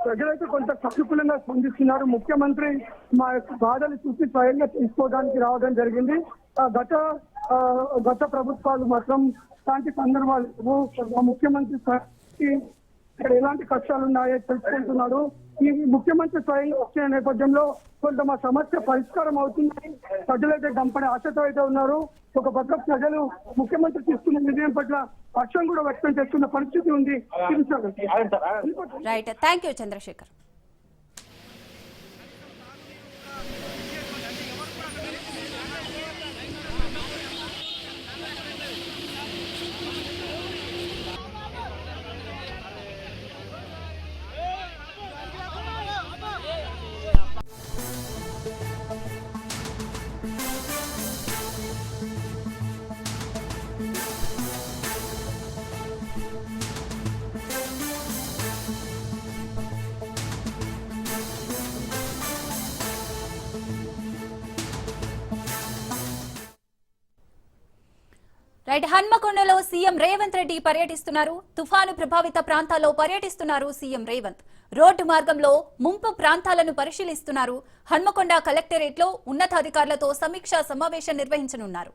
Speaker 10: ప్రజలైతే కొంత ప్రతికూలంగా స్పందిస్తున్నారు. ముఖ్యమంత్రి మా యొక్క బాధలు చూసి స్వయంగా తీసుకోవడానికి రావడం జరిగింది. గత ప్రభుత్వాలు మాత్రం ఇలాంటి సందర్భాలు ముఖ్యమంత్రి ఇక్కడ ఎలాంటి కష్టాలు ఉన్నాయో తెలుసుకుంటున్నాడు. ఈ ముఖ్యమంత్రి స్వయంగా వచ్చిన నేపథ్యంలో కొంత మా సమస్య పరిష్కారం అవుతుందని ప్రజలైతే గంపడే ఆశతో అయితే ఉన్నారు. ఒక పక్క ప్రజలు ముఖ్యమంత్రి తీసుకున్న నిర్ణయం పట్ల హర్షం కూడా వ్యక్తం చేస్తున్న పరిస్థితి ఉంది.
Speaker 1: Right, thank you Chandrasekhar. Right, హన్మకొండలో సీఎం రేవంత్ రెడ్డి పర్యటిస్తున్నారు. తుఫాను ప్రభావిత ప్రాంతాల్లో పర్యటిస్తున్నారు సీఎం రేవంత్. రోడ్డు మార్గంలో ముంపు ప్రాంతాలను పరిశీలిస్తున్నారు. హన్మకొండ కలెక్టరేట్ లో ఉన్నతాధికారులతో సమీక్షా సమావేశం నిర్వహించనున్నారు.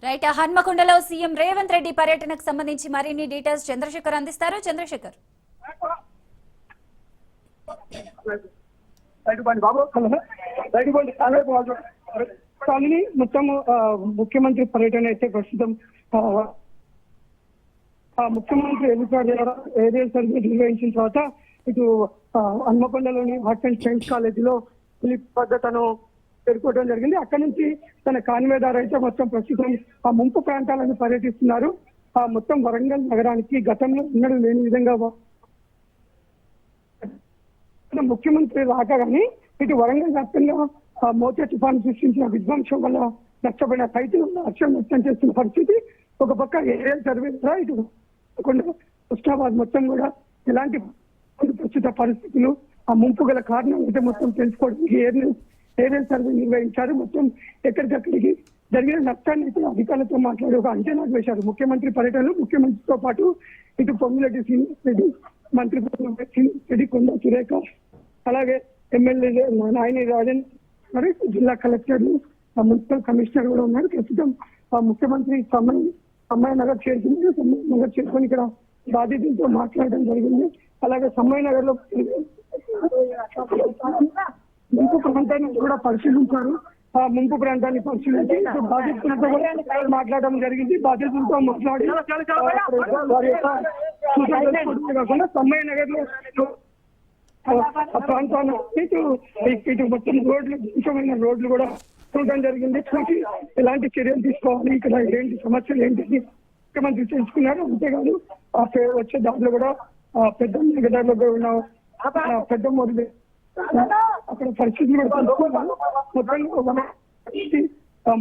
Speaker 1: రైట్, హన్మకొండలో సీఎం రేవంత్ రెడ్డి పర్యటనకు సంబంధించి మరిన్ని డీటెయిల్స్ చంద్రశేఖర్ అందిస్తారు. చంద్రశేఖర్.
Speaker 10: మొత్తం ముఖ్యమంత్రి పర్యటన అయితే ప్రస్తుతం ముఖ్యమంత్రి ఏరియల్ సర్వే నిర్వహించిన తర్వాత ఇటు హన్మకొండలోని ఆర్ట్స్ అండ్ సైన్స్ కాలేజీలో తను చేరుకోవడం జరిగింది. అక్కడి నుంచి తన కాన్వే ద్వారా అయితే మొత్తం ప్రస్తుతం ఆ ముంపు ప్రాంతాలను పర్యటిస్తున్నారు. మొత్తం వరంగల్ నగరానికి గతంలో ఉన్నది లేని విధంగా ముఖ్యమంత్రి రాగానే ఇటు వరంగల్ వ్యాప్తంగా మోతే తుఫాను సృష్టించిన విధ్వంసం వల్ల నష్టపోయిన రైతులు హర్షం వ్యక్తం చేస్తున్న పరిస్థితి. ఒక పక్క ఏరియల్ సర్వే ద్వారా ఇటు హుస్నాబాద్ మొత్తం కూడా ఎలాంటి ప్రస్తుత పరిస్థితులు, ఆ ముంపు గల కారణం అయితే మొత్తం తెలుసుకోవడానికి ఏరియల్ సర్వే నిర్వహించారు. మొత్తం ఎక్కడికక్కడికి జరిగిన నష్టాన్ని అయితే అధికారులతో మాట్లాడి ఒక అంచనా వేశారు. ముఖ్యమంత్రి పర్యటనలో ముఖ్యమంత్రితో పాటు ఇటు పొంగులెడ్డి శ్రీనివాసరెడ్డి, మంత్రి రెడ్డి, కొండ సురేఖ, అలాగే ఎమ్మెల్యే నాయని రాజన్, మరి జిల్లా కలెక్టర్లు, మున్సిపల్ కమిషనర్ కూడా ఉన్నారు. ప్రస్తుతం ముఖ్యమంత్రి సమ్మయ్య నగర్ చేరుకొని ఇక్కడ బాధితులతో మాట్లాడడం జరిగింది. అలాగే సమ్మయ్య నగర్ లో ముంపు ప్రాంతాన్ని కూడా పరిశీలించారు. ముంపు ప్రాంతాన్ని పరిశీలించి బాధితులతో మాట్లాడడం జరిగింది. బాధితులతో మాట్లాడి వారి యొక్క సూచనలు కాకుండా సమ్మయ్య నగర్ లో ఆ ప్రాంతాన్ని ఇటు మొత్తం రోడ్లు ముఖ్యమైన రోడ్లు కూడా చూడడం జరిగింది. చూసి ఎలాంటి చర్యలు తీసుకోవాలి, ఇక్కడ ఏంటి సమస్యలు ఏంటి ముఖ్యమంత్రి తెలుసుకున్నారు. అంతేకాదు వచ్చే దాంట్లో కూడా పెద్ద నగరాల్లో ఉన్న పెద్ద మొదలు అక్కడ పరిస్థితులు కూడా తెలుసుకున్నారు. మొత్తంగా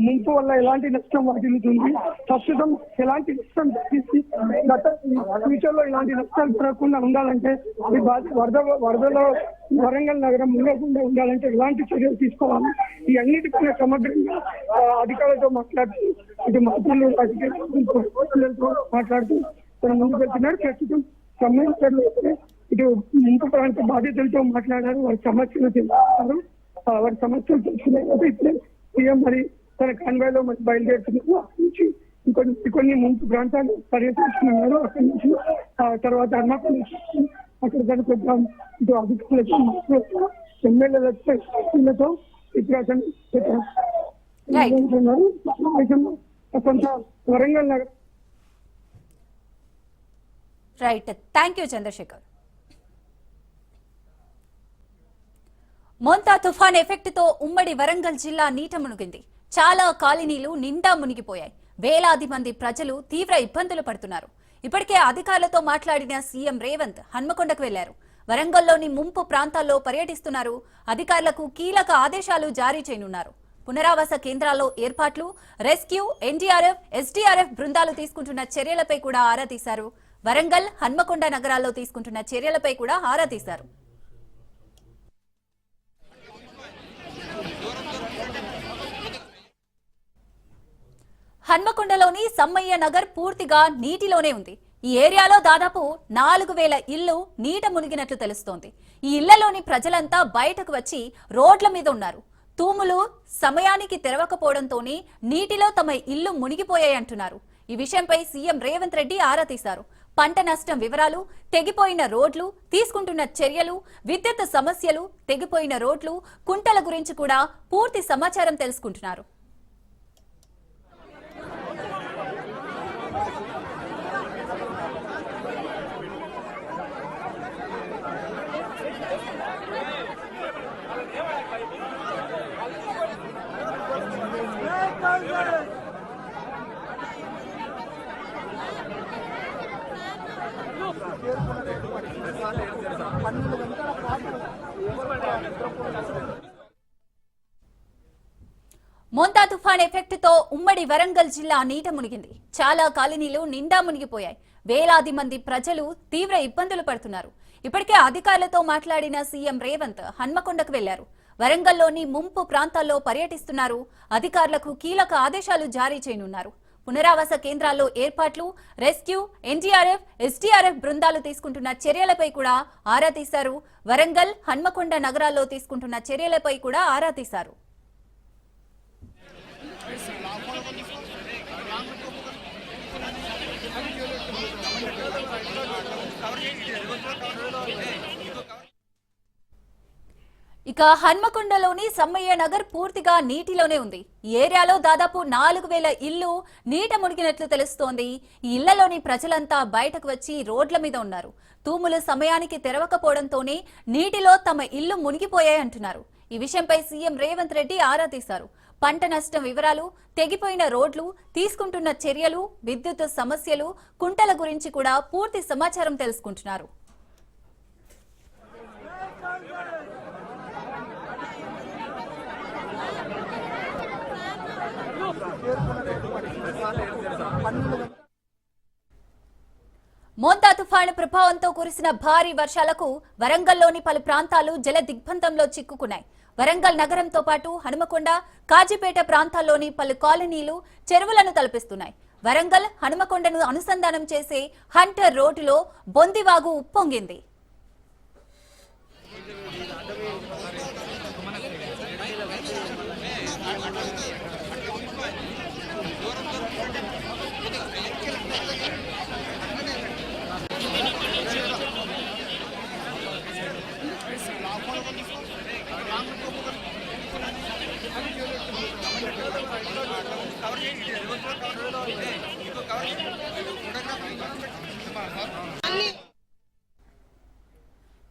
Speaker 10: ముంపు వల్ల ఎలాంటి నష్టం వాటిల్లుతుంది, ప్రస్తుతం ఎలాంటి నష్టం తగ్గించి ఫ్యూచర్ లో ఇలాంటి నష్టాలు జరగకుండా ఉండాలంటే ఈ వరదలో వరంగల్ నగరం మునగకుండా ఉండాలంటే ఎలాంటి చర్యలు తీసుకోవాలి, ఈ అన్నిటిపైన సమగ్రంగా అధికారులతో మాట్లాడుతూ ఇటు మంత్రులు రాజకీయాలతో మాట్లాడుతూ తన ముందుకు వెళ్తున్నారు. ప్రస్తుతం సంబంధించిన ఇటు ముంపు ప్రాంత బాధితులతో మాట్లాడారు, వారి సమస్యలు తెలుసుకున్నారు. వారి సమస్యలు తెలుసుకున్న తర్వాత ఇప్పుడే సీఎం మరి తన కాన్వాయ్ లో మరి బయలుదేరుతున్నారు. అక్కడి నుంచి కొన్ని ముంపు ప్రాంతాలు పర్యటిస్తున్నారు. అక్కడి నుంచి తర్వాత హన్మకొండ అక్కడ కనుకొద్దాం ఇటు అధికారులతో ఎమ్మెల్యేలతో ఇతర కొంత వరంగల్ నగర్.
Speaker 1: Right, thank you Chandrashekar. Montha తుఫాన్ ఎఫెక్ట్ తో ఉమ్మడి వరంగల్ జిల్లా నీట మునిగింది. చాలా కాలనీలు నిండా మునిగిపోయాయి. వేలాది మంది ప్రజలు తీవ్ర ఇబ్బందులు పడుతున్నారు. ఇప్పటికే అధికారులతో మాట్లాడిన సీఎం రేవంత్ హన్మకొండకు వెళ్లారు. వరంగల్లోని ముంపు ప్రాంతాల్లో పర్యటిస్తున్నారు. అధికారులకు కీలక ఆదేశాలు జారీ చేయనున్నారు. పునరావాస కేంద్రాల్లో ఏర్పాట్లు, రెస్క్యూ, ఎన్డీఆర్ఎఫ్, ఎస్డీఆర్ఎఫ్ బృందాలు తీసుకుంటున్న చర్యలపై కూడా ఆరా తీశారు. వరంగల్, హన్మకొండ నగరాల్లో తీసుకుంటున్న చర్యలపై కూడా ఆరా తీశారు. హన్మకొండలోని సమ్మయ్య నగర్ పూర్తిగా నీటిలోనే ఉంది. ఈ ఏరియాలో దాదాపు 4000 ఇళ్లు నీట మునిగినట్లు తెలుస్తోంది. ఈ ఇళ్లలోని ప్రజలంతా బయటకు వచ్చి రోడ్ల మీద ఉన్నారు. తూములు సమయానికి తెరవకపోవడంతోనే నీటిలో తమ ఇల్లు మునిగిపోయాయంటున్నారు. ఈ విషయంపై సీఎం రేవంత్ రెడ్డి ఆరా తీశారు. పంట నష్టం వివరాలు, తెగిపోయిన రోడ్లు, తీసుకుంటున్న చర్యలు, విద్యుత్ సమస్యలు, తెగిపోయిన రోడ్లు, కుంటల గురించి కూడా పూర్తి సమాచారం తెలుసుకుంటున్నారు. మోంతా తుఫాన్ ఎఫెక్ట్ తో ఉమ్మడి వరంగల్ జిల్లా నీట మునిగింది. చాలా కాలనీలు నిండా మునిగిపోయాయి. వేలాది మంది ప్రజలు తీవ్ర ఇబ్బందులు పడుతున్నారు. ఇప్పటికే అధికారులతో మాట్లాడిన సీఎం రేవంత్ హన్మకొండకు వెళ్లారు. వరంగల్లోని ముంపు ప్రాంతాల్లో పర్యటిస్తున్నారు. అధికారులకు కీలక ఆదేశాలు జారీ చేయనున్నారు. పునరావాస కేంద్రాల్లో ఏర్పాట్లు, రెస్క్యూ, ఎన్డీఆర్ఎఫ్, ఎస్డీఆర్ఎఫ్ బృందాలు తీసుకుంటున్న చర్యలపై కూడా ఆరా తీశారు. వరంగల్, హన్మకొండ నగరాల్లో తీసుకుంటున్న చర్యలపై కూడా ఆరా తీశారు. ఇక హన్మకొండలోని సమ్మయ్య నగర్ పూర్తిగా నీటిలోనే ఉంది. ఈ ఏరియాలో దాదాపు 4000 ఇళ్లు నీట మునిగినట్లు తెలుస్తోంది. ఈ ఇళ్లలోని ప్రజలంతా బయటకు వచ్చి రోడ్ల మీద ఉన్నారు. తూములు సమయానికి తెరవకపోవడంతోనే నీటిలో తమ ఇల్లు మునిగిపోయాయంటున్నారు. ఈ విషయంపై సీఎం రేవంత్ రెడ్డి ఆరా తీశారు. పంట నష్టం వివరాలు, తెగిపోయిన రోడ్లు, తీసుకుంటున్న చర్యలు, విద్యుత్ సమస్యలు, కుంటల గురించి కూడా పూర్తి సమాచారం తెలుసుకుంటున్నారు. మోంతా తుఫాను ప్రభావంతో కురిసిన భారీ వర్షాలకు వరంగల్లోని పలు ప్రాంతాలు జల దిగ్బంధంలో చిక్కుకున్నాయి. వరంగల్ నగరంతో పాటు హనుమకొండ, కాజీపేట ప్రాంతాల్లోని పలు కాలనీలు చెరువులను తలపిస్తున్నాయి. వరంగల్, హనుమకొండను అనుసంధానం చేసే హంటర్ రోడ్డులో బొందివాగు ఉప్పొంగింది.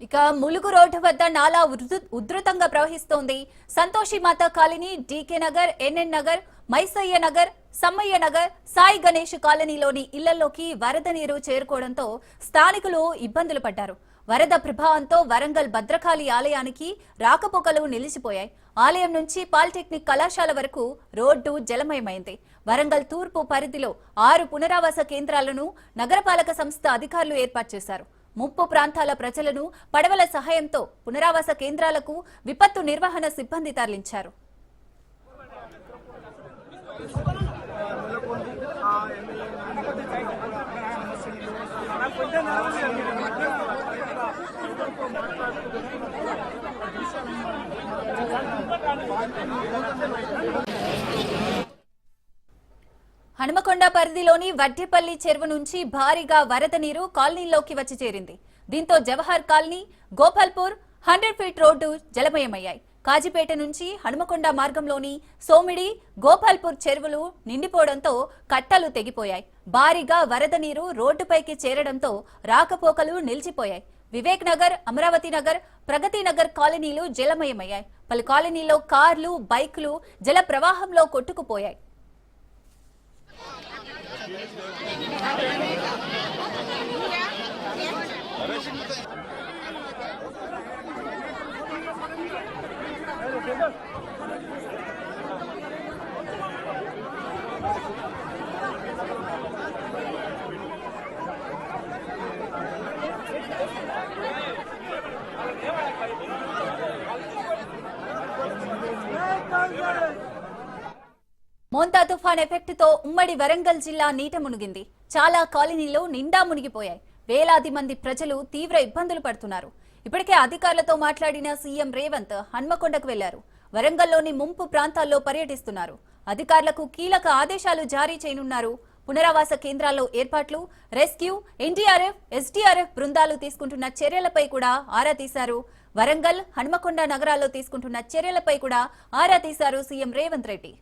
Speaker 1: ఇక ములుగు రోడ్డు వద్ద నాలా ఉధృతంగా ప్రవహిస్తోంది. Santoshi Mata colony, DK Nagar, NN Nagar, Maisaiah Nagar, Sammaiah Nagar, Sai Ganesh కాలనీలోని ఇళ్లలోకి వరద నీరు చేరుకోవడంతో స్థానికులు ఇబ్బందులు పడ్డారు. వరద ప్రభావంతో వరంగల్ భద్రకాళి ఆలయానికి రాకపోకలు నిలిచిపోయాయి. ఆలయం నుంచి పాలిటెక్నిక్ కళాశాల వరకు రోడ్డు జలమయమైంది. వరంగల్ తూర్పు పరిధిలో 6 పునరావాస కేంద్రాలను నగరపాలక సంస్థ అధికారులు ఏర్పాటు చేశారు. ముప్పు ప్రాంతాల ప్రజలను పడవల సహాయంతో పునరావాస కేంద్రాలకు విపత్తు నిర్వహణ సిబ్బంది తరలించారు. హనుమకొండ పరిధిలోని వడ్డేపల్లి చెరువు నుంచి భారీగా వరద నీరు కాలనీలోకి వచ్చి చేరింది. దీంతో Jawahar colony, Gopalpur, 100 feet road జలమయమయ్యాయి. కాజీపేట నుంచి హనుమకొండ మార్గంలోని సోమిడి, గోపాల్పూర్ చెరువులు నిండిపోవడంతో కట్టలు తెగిపోయాయి. భారీగా వరద నీరు రోడ్డుపైకి చేరడంతో రాకపోకలు నిలిచిపోయాయి. వివేక్ నగర్, అమరావతి నగర్, ప్రగతి నగర్ కాలనీలు జలమయమయ్యాయి. పలు కాలనీలో కార్లు, బైకులు జల ప్రవాహంలో కొట్టుకుపోయాయి. మోంతా తుఫాన్ ఎఫెక్ట్ తో ఉమ్మడి వరంగల్ జిల్లా నీట మునిగింది. చాలా కాలనీలు నిండా మునిగిపోయాయి. వేలాది మంది ప్రజలు తీవ్ర ఇబ్బందులు పడుతున్నారు. ఇప్పటికే అధికారులతో మాట్లాడిన సీఎం రేవంత్ హన్మకొండకు వెళ్లారు. వరంగల్లోని ముంపు ప్రాంతాల్లో పర్యటిస్తున్నారు. అధికారులకు కీలక ఆదేశాలు జారీ చేయనున్నారు. పునరావాస కేంద్రాల్లో ఏర్పాట్లు, రెస్క్యూ, ఎన్డీఆర్ఎఫ్, ఎస్డీఆర్ఎఫ్ బృందాలు తీసుకుంటున్న చర్యలపై కూడా ఆరా తీశారు. వరంగల్, హన్మకొండ నగరాల్లో తీసుకుంటున్న చర్యలపై కూడా ఆరా తీశారు సీఎం రేవంత్ రెడ్డి.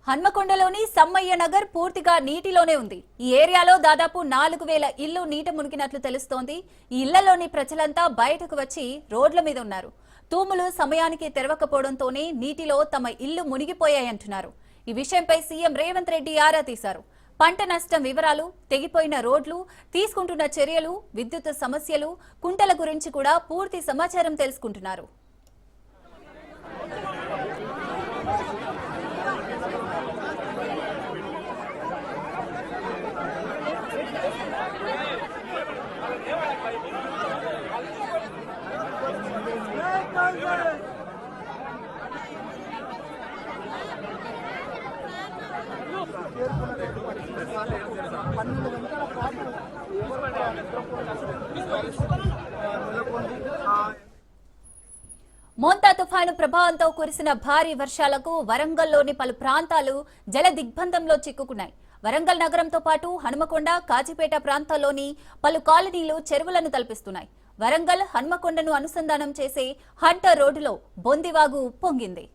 Speaker 1: హన్మకొండలోని సమ్మయ్య నగర్ పూర్తిగా నీటిలోనే ఉంది. ఈ ఏరియాలో దాదాపు 4000 ఇళ్లు నీట మునిగినట్లు తెలుస్తోంది. ఈ ఇళ్లలోని ప్రజలంతా బయటకు వచ్చి రోడ్ల మీద ఉన్నారు. తూములు సమయానికి తెరవకపోవడంతోనే నీటిలో తమ ఇళ్లు మునిగిపోయాయంటున్నారు. ఈ విషయంపై సీఎం రేవంత్ రెడ్డి ఆరా తీశారు. పంట నష్టం వివరాలు, తెగిపోయిన రోడ్లు, తీసుకుంటున్న చర్యలు, విద్యుత్ సమస్యలు, కుంటల గురించి కూడా పూర్తి సమాచారం తెలుసుకుంటున్నారు. మోంతా తుఫాను ప్రభావంతో కురిసిన భారీ వర్షాలకు వరంగల్లోని పలు ప్రాంతాలు జల దిగ్బంధంలో చిక్కుకున్నాయి. వరంగల్ నగరంతో పాటు హనుమకొండ, కాజీపేట ప్రాంతాల్లోని పలు కాలనీలు చెరువులను తలపిస్తున్నాయి. వరంగల్, హనుమకొండను అనుసంధానం చేసే హంటర్ రోడ్డులో బొందివాగు ఉప్పొంగింది.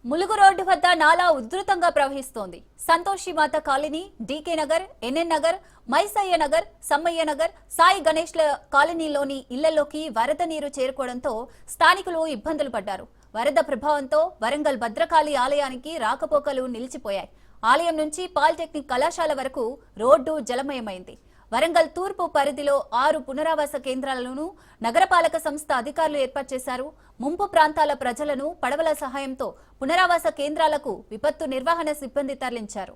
Speaker 1: ములుగు రోడ్డు వద్ద నాలా ఉధృతంగా ప్రవహిస్తోంది. Santoshi Mata colony, DK Nagar, NN Nagar, Maisaiah Nagar, Sammaiah Nagar, Sai గణేష్ల కాలనీలోని ఇళ్లలోకి వరద నీరు చేరుకోవడంతో స్థానికులు ఇబ్బందులు పడ్డారు. వరద ప్రభావంతో వరంగల్ భద్రకాళి ఆలయానికి రాకపోకలు నిలిచిపోయాయి. ఆలయం నుంచి పాలిటెక్నిక్ కళాశాల వరకు రోడ్డు జలమయమైంది. వరంగల్ తూర్పు పరిధిలో 6 పునరావాస కేంద్రాలను నగరపాలక సంస్థ అధికారులు ఏర్పాటు చేశారు. ముంపు ప్రాంతాల ప్రజలను పడవల సహాయంతో పునరావాస కేంద్రాలకు విపత్తు నిర్వహణ సిబ్బంది తరలించారు.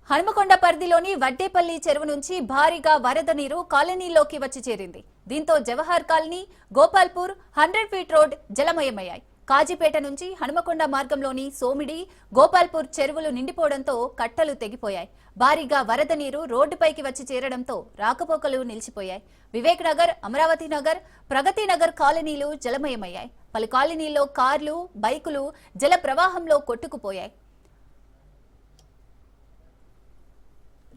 Speaker 1: హనుమకొండ పరిధిలోని వడ్డేపల్లి చెరువు నుంచి భారీగా వరద నీరు కాలనీలోకి వచ్చి చేరింది. దీంతో Jawahar colony, Gopalpur, 100 feet road జలమయమయ్యాయి. కాజీపేట నుంచి హనుమకొండ మార్గంలోని సోమిడి, గోపాల్పూర్ చెరువులు నిండిపోవడంతో కట్టలు తెగిపోయాయి. భారీగా వరద నీరు రోడ్డుపైకి వచ్చి చేరడంతో రాకపోకలు నిలిచిపోయాయి. వివేక్ నగర్, అమరావతి నగర్, ప్రగతి నగర్ కాలనీలు జలమయమయ్యాయి. పలు కాలనీల్లో కార్లు, బైకులు జల ప్రవాహంలో కొట్టుకుపోయాయి.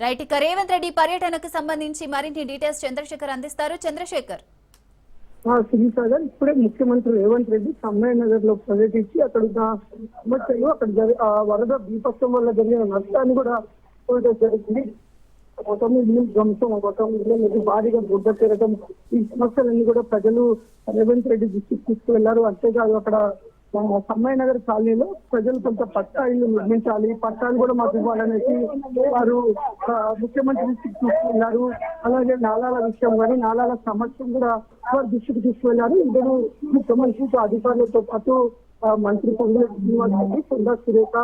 Speaker 1: రైట్, ఇక రేవంత్ రెడ్డి పర్యటనకు సంబంధించి మరిన్ని డీటెయిల్స్ చంద్రశేఖర్ అందిస్తారు. చంద్రశేఖర్.
Speaker 10: శ్రీసాగర్, ఇప్పుడే ముఖ్యమంత్రి రేవంత్ రెడ్డి సమ్మయ్య నగర్ లో పర్యటించి అక్కడ సమస్యలు, అక్కడ వరద బీభత్సం వల్ల జరిగిన నష్టాన్ని కూడా చూడడం జరిగింది. మొత్తం ఇల్లు ధ్వంసం, మొత్తం ఇళ్ళకి భారీగా బుడ్డ చేరడం, ఈ సమస్యలన్నీ కూడా ప్రజలు రేవంత్ రెడ్డి దృష్టికి తీసుకువెళ్లారు. అంతేకాదు అక్కడ సమ్మయ్య నగర్ కాలనీలో ప్రజలు కొంత పట్టా ఇల్లు నిర్మించాలి, పట్టాలు కూడా మాకు ఇవ్వాలనేసి వారు ముఖ్యమంత్రి దృష్టికి తీసుకువెళ్లారు. అలాగే నాలాల విషయం కానీ నాలాల సమస్యను కూడా వారు దృష్టికి తీసుకువెళ్లారు. ఇద్దరు ముఖ్యమంత్రితో అధికారులతో పాటు మంత్రి కొండా సురేఖ,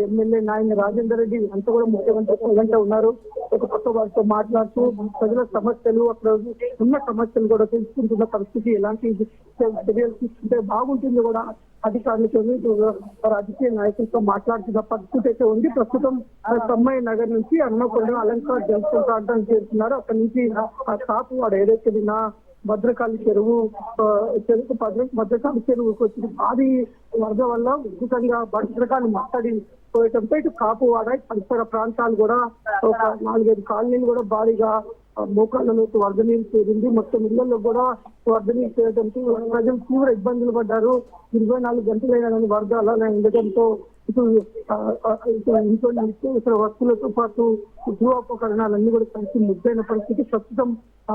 Speaker 10: ఎమ్మెల్యే నాయన రాజేందర్ రెడ్డి అంతా కూడా ముఖ్యమంత్రి వెంట ఉన్నారు. ఒక పక్క వారితో మాట్లాడుతూ ప్రజల సమస్యలు, అక్కడ ఉన్న సమస్యలు కూడా తెలుసుకుంటున్న పరిస్థితి, ఎలాంటి చర్యలు తీసుకుంటే బాగుంటుంది కూడా అధికారులతో రాజకీయ నాయకులతో మాట్లాడుతున్న పరిస్థితి అయితే ఉంది. ప్రస్తుతం సమ్మయ్య నగర్ నుంచి హనుమకొండ అలంకార్ జంక్షన్ ప్రాంతానికి చేరుతున్నారు. అక్కడి నుంచి కాపు వాడు ఏదైతే నిన్న భద్రకాళి చెరువు భద్రకాళి చెరువుకి వచ్చిన భారీ వరద వల్ల ఉచితంగా భద్రకాళి మట్టడి పోయటంతో ఇటు కాపువాడ పరిసర ప్రాంతాలు కూడా ఒక 4-5 కాలనీలు కూడా భారీగా మోకాళ్ళలోకి వరద నీరు చేరింది. మొత్తం ఇళ్లలో కూడా వరద నీరు చేయడంతో ప్రజలు తీవ్ర ఇబ్బందులు పడ్డారు. 24 గంటలైనా కానీ వరద అలానే ఉండటంతో ఇటు ఇంట్లో ఇతర వస్తువులతో పాటు గృహోపకరణాలన్నీ కూడా కలిసి ముద్దైన పరిస్థితి. ప్రస్తుతం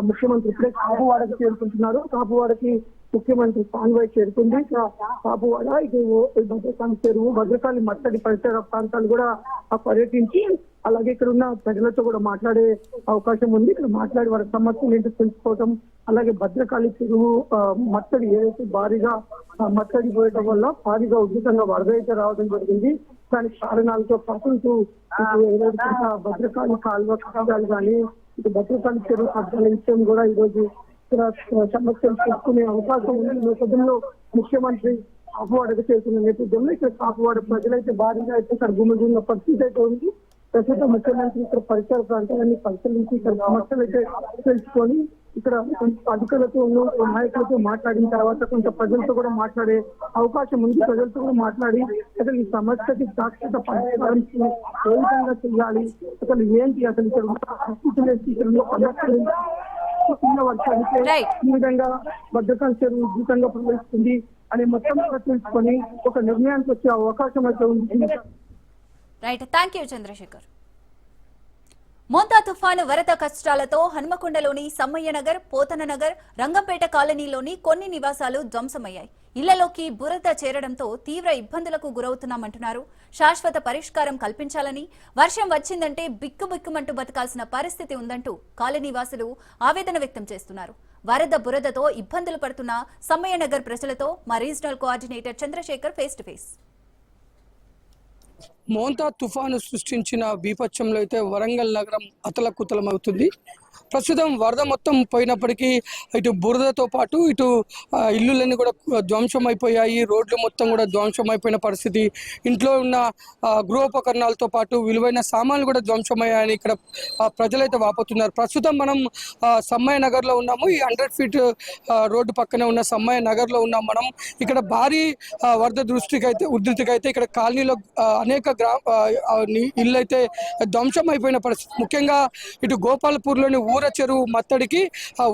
Speaker 10: ముఖ్యమంత్రి ఇప్పుడే కాపువాడకి చేరుకుంటున్నారు. కాపువాడకి ముఖ్యమంత్రి కాన్వాయ్ చేరుకుంది. కాపువాడ ఇటు భద్రకాళి చెరువు, భద్రకాళి మట్టడి పరిసర ప్రాంతాలు కూడా పర్యటించి అలాగే ఇక్కడ ఉన్న ప్రజలతో కూడా మాట్లాడే అవకాశం ఉంది. ఇక్కడ మాట్లాడి వారి సమస్యలు ఏంటో తెలుసుకోవడం, అలాగే భద్రకాళి చెరువు మట్టడి ఏదైతే భారీగా మట్టడి పోయడం వల్ల భారీగా ఉచితంగా వరద అయితే రావడం జరిగింది. దానికి కారణాలతో పాటు ఇటు భద్రకాళి కాలువ కష్టాలు కానీ ఇటు భద్రకాళి చెరువు కష్టాల విషయం కూడా ఈ రోజు ఇక్కడ సమస్యలు తెలుసుకునే అవకాశం ఉంది. ఈ నేపథ్యంలో ముఖ్యమంత్రి కాపువాడకు చేస్తున్న నేపథ్యంలో ఇక్కడ కాపువాడ ప్రజలైతే భారీగా అయితే ఇక్కడ గుమిగున్న పరిస్థితి అయితే ఉంది. ప్రస్తుతం ముఖ్యమంత్రి ఇక్కడ పరిసర ప్రాంతాలన్నీ పరిశీలించి ఇక్కడ సమస్యలు అయితే తెలుసుకొని ఇక్కడ అధికారులతో నాయకులతో మాట్లాడిన తర్వాత కొంత ప్రజలతో కూడా మాట్లాడే అవకాశం ఉంది. ప్రజలతో కూడా మాట్లాడి అసలు ఈ సమస్యకి శాశ్వత పరిష్కారం ఏ విధంగా చేయాలి, అసలు ఏంటి, అసలు ఇక్కడ ఉన్న వర్షానికి ఈ విధంగా భద్రకాళి చెరువు ఉచితంగా ప్రవేశిస్తుంది అనే మొత్తం తెలుసుకొని ఒక నిర్ణయానికి వచ్చే అవకాశం అయితే ఉంది.
Speaker 1: Right, thank you Chandrashekar. Montha తుఫాను వరద కష్టాలతో హనుమకొండలోని సమ్మయ్య నగర్, పోతన నగర్, రంగంపేట కాలనీలోని కొన్ని నివాసాలు ధ్వంసమయ్యాయి. ఇళ్లలోకి బురద చేరడంతో తీవ్ర ఇబ్బందులకు గురవుతున్నామంటున్నారు. శాశ్వత పరిష్కారం కల్పించాలని, వర్షం వచ్చిందంటే బిక్కుబిక్కుమంటూ బతకాల్సిన పరిస్థితి ఉందంటూ కాలనీవాసులు ఆవేదన వ్యక్తం చేస్తున్నారు. వరద బురదతో ఇబ్బందులు పడుతున్న సమ్మయ్య నగర్ ప్రజలతో మా regional coordinator Chandrashekar face to face.
Speaker 11: Montha తుఫాను సృష్టించిన బీభత్సంలో అయితే వరంగల్ నగరం అతలకుతలమవుతుంది. ప్రస్తుతం వరద మొత్తం పోయినప్పటికీ ఇటు బురదతో పాటు ఇటు ఇల్లులన్నీ కూడా ధ్వంసం అయిపోయాయి. రోడ్లు మొత్తం కూడా ధ్వంసం అయిపోయిన పరిస్థితి. ఇంట్లో ఉన్న గృహోపకరణాలతో పాటు విలువైన సామాన్లు కూడా ధ్వంసమయ్యాయని ఇక్కడ ప్రజలైతే వాపోతున్నారు. ప్రస్తుతం మనం సమ్మయ్య నగర్లో ఉన్నాము. ఈ 100 ఫీట్ రోడ్డు పక్కనే ఉన్న సమ్మయ్య నగర్లో ఉన్నాం మనం. ఇక్కడ భారీ వరద ఉధృతికి అయితే ఇక్కడ కాలనీలో అనేక ఇల్లు అయితే ధ్వంసం అయిపోయిన పరిస్థితి. ముఖ్యంగా ఇటు గోపాల్పూర్లోని బూర చెరువు మత్తడికి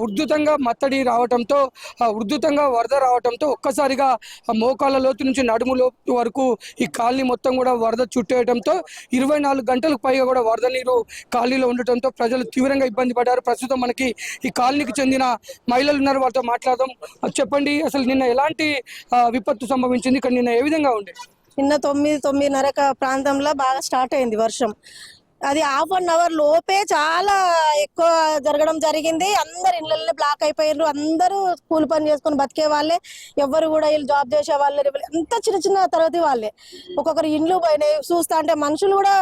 Speaker 11: ఉధృతంగా మత్తడి రావడంతో ఉధృతంగా వరద రావడంతో ఒక్కసారిగా మోకాళ్ళ లోతు నుంచి నడుము లోతు వరకు ఈ కాలనీ మొత్తం కూడా వరద చుట్టేయడంతో 24 గంటలకు పైగా కూడా వరద నీరు కాలనీలో ఉండటంతో ప్రజలు తీవ్రంగా ఇబ్బంది పడ్డారు. ప్రస్తుతం మనకి ఈ కాలనీకి చెందిన మహిళలు ఉన్నారు, వాళ్ళతో మాట్లాడదాం. చెప్పండి, అసలు నిన్న ఎలాంటి విపత్తు సంభవించింది, ఇక్కడ నిన్న ఏ విధంగా ఉండే?
Speaker 12: నిన్న 9-9:30 ప్రాంతంలో బాగా స్టార్ట్ అయింది వర్షం. అది హాఫ్ అన్ అవర్ లోపే చాలా ఎక్కువ జరగడం జరిగింది. అందరు ఇళ్ళల్లో బ్లాక్ అయిపోయారు. అందరూ కూలి పని చేసుకుని బతికే వాళ్ళే, ఎవరు కూడా వీళ్ళు జాబ్ చేసే వాళ్ళే, అంత చిన్న చిన్న తరగతి వాళ్ళే. ఒక్కొక్కరు ఇండ్లు పోయినాయి, చూస్తా అంటే మనుషులు కూడా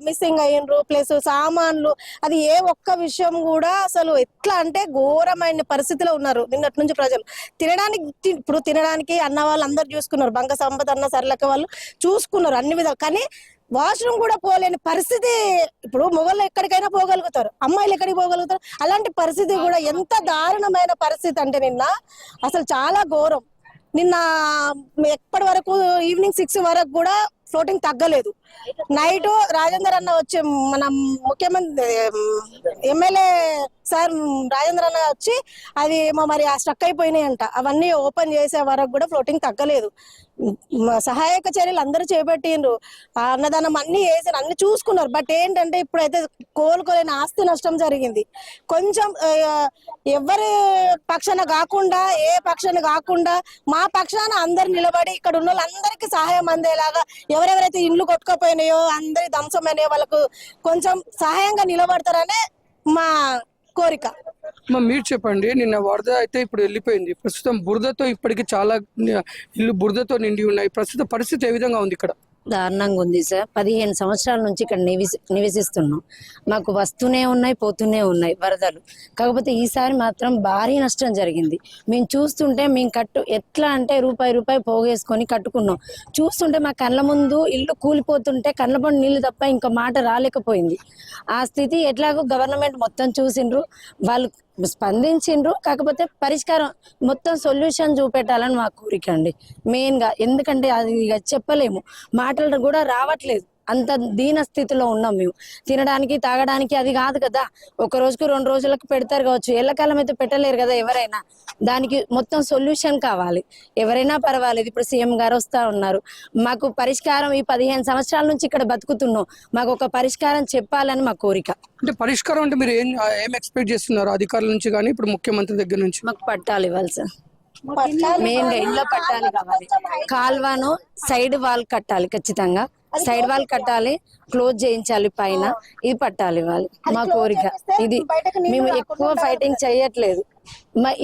Speaker 12: మిస్సింగ్ అయ్యిండ్రు, ప్లస్ సామాన్లు. అది ఏ ఒక్క విషయం కూడా అసలు ఎట్లా అంటే ఘోరమైన పరిస్థితిలో ఉన్నారు నిన్నటి నుంచి ప్రజలు. ఇప్పుడు తినడానికి అన్న వాళ్ళు అందరు చూసుకున్నారు, బంక సంపద అన్న సర్లక్క వాళ్ళు చూసుకున్నారు అన్ని విధాలు. కానీ వాష్రూమ్ కూడా పోలేని పరిస్థితి. ఇప్పుడు మొగళ్ళు ఎక్కడికైనా పోగలుగుతారు, అమ్మాయిలు ఎక్కడికి పోగలుగుతారు? అలాంటి పరిస్థితి కూడా ఎంత దారుణమైన పరిస్థితి అంటే నిన్న అసలు చాలా ఘోరం. నిన్న ఎప్పటి వరకు ఈవినింగ్ 6 వరకు కూడా ఫ్లోటింగ్ తగ్గలేదు. నైట్ రాజేందర్ అన్న వచ్చి, మన ముఖ్యమంత్రి ఎమ్మెల్యే సార్ రాజేంద్ర అన్న వచ్చి అది ఏమో మరి స్ట్రక్ అయిపోయినాయి అంట, అవన్నీ ఓపెన్ చేసే వరకు కూడా ఫ్లోటింగ్ తగ్గలేదు. సహాయక చర్యలు అందరూ చేపట్టిండ్రు, అన్నదానం అన్ని వేసారు, అన్ని చూసుకున్నారు. బట్ ఏంటంటే ఇప్పుడైతే కోలుకోలేని ఆస్తి నష్టం జరిగింది. కొంచెం ఎవరి పక్షాన కాకుండా, ఏ పక్షాన కాకుండా మా పక్షాన అందరు నిలబడి ఇక్కడ ఉన్న వాళ్ళందరికీ సహాయం అందేలాగా, ఎవరెవరైతే ఇండ్లు కొట్టుకపోయినాయో అందరి ధ్వంసమైనాయో వాళ్ళకు కొంచెం సహాయంగా నిలబడతారనే మా కోరిక.
Speaker 11: మీరు చెప్పండి, నిన్న వరద అయితే ఇప్పుడు వెళ్ళిపోయింది, ప్రస్తుతం బురదతో ఇప్పటికి చాలా ఇల్లు బురదతో నిండి ఉన్నాయి. ప్రస్తుత పరిస్థితి ఏ విధంగా ఉంది ఇక్కడ?
Speaker 12: దారుణంగా ఉంది సార్. 15 సంవత్సరాల నుంచి ఇక్కడ నివసిస్తున్నాం. మాకు వస్తూనే ఉన్నాయి, పోతూనే ఉన్నాయి వరదలు. కాకపోతే ఈసారి మాత్రం భారీ నష్టం జరిగింది. మేము చూస్తుంటే ఎట్లా అంటే రూపాయి పోగేసుకొని కట్టుకున్నాం. చూస్తుంటే మా కళ్ళ ముందు ఇల్లు కూలిపోతుంటే కళ్ళ పండు నీళ్ళు తప్ప ఇంకో మాట రాలేకపోయింది. ఆ స్థితి ఎట్లాగో గవర్నమెంట్ మొత్తం చూసిండ్రు, వాళ్ళు స్పందించిండ్రు. కాకపోతే పరిష్కారం మొత్తం సొల్యూషన్ చూపెట్టాలని మా కోరిక అండి మెయిన్గా. ఎందుకంటే అది చెప్పలేము, మాటలు కూడా రావట్లేదు, అంత దీన స్థితిలో ఉన్నాం మేము. తినడానికి తాగడానికి అది కాదు కదా, ఒక రోజుకు 2 రోజులకు పెడతారు కావచ్చు, ఎల్లకాలం అయితే పెట్టలేరు కదా ఎవరైనా. దానికి మొత్తం సొల్యూషన్ కావాలి, ఎవరైనా పర్వాలేదు. ఇప్పుడు సీఎం గారు వస్తా ఉన్నారు, మాకు పరిష్కారం ఈ 15 సంవత్సరాల నుంచి ఇక్కడ బతుకుతున్నాం, మాకు ఒక పరిష్కారం చెప్పాలని మా కోరిక.
Speaker 11: అంటే పరిష్కారం అంటే మీరు ఏం ఎక్స్పెక్ట్ చేస్తున్నారు అధికారుల నుంచి కానీ ఇప్పుడు ముఖ్యమంత్రి దగ్గర నుంచి?
Speaker 12: మాకు పట్టాలు ఇవ్వాలి సార్, మెయిన్ గా ఇంట్లో పట్టాలి కావాలి. కాల్వను సైడ్ వాల్ కట్టాలి, ఖచ్చితంగా సైడ్ వాల్ కట్టాలి, క్లోజ్ చేయించాలి పైన, ఇది పట్టాలి ఇవ్వాలి మా కోరిక. ఇది మేము ఎక్కువ ఫైటింగ్ చేయట్లేదు.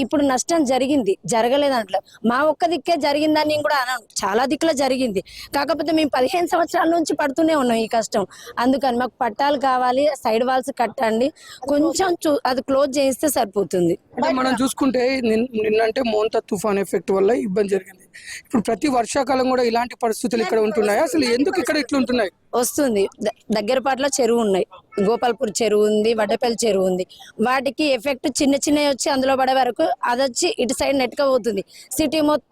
Speaker 12: ఇప్పుడు నష్టం జరగలేదు అంటలే, మా ఒక్క దిక్కే జరిగిందని నేను కూడా అన్నాను, చాలా దిక్కులో జరిగింది. కాకపోతే మేము 15 సంవత్సరాల నుంచి పడుతూనే ఉన్నాం ఈ కష్టం. అందుకని మాకు పట్టాలు కావాలి, సైడ్ వాల్స్ కట్టండి, కొంచెం అది క్లోజ్ చేయిస్తే సరిపోతుంది.
Speaker 11: అంటే మనం చూసుకుంటే నిన్నంటే మోంతా తుఫాన్ ఎఫెక్ట్ వల్ల ఇబ్బంది జరిగింది. ఇప్పుడు ప్రతి వర్షాకాలం కూడా ఇలాంటి పరిస్థితులు ఇక్కడ ఉంటున్నాయి, అసలు ఎందుకు ఇక్కడ ఇట్లుంటున్నాయి?
Speaker 12: వస్తుంది, దగ్గరపాట్లో చెరువు ఉన్నాయి, గోపాల్పూర్ చెరువు ఉంది, వడ్డపల్లి చెరువు ఉంది. వాటికి ఎఫెక్ట్ చిన్నవి వచ్చి అందులో పడే వరకు అది వచ్చి ఇటు సైడ్ నెట్గా పోతుంది. సిటీ మొత్తం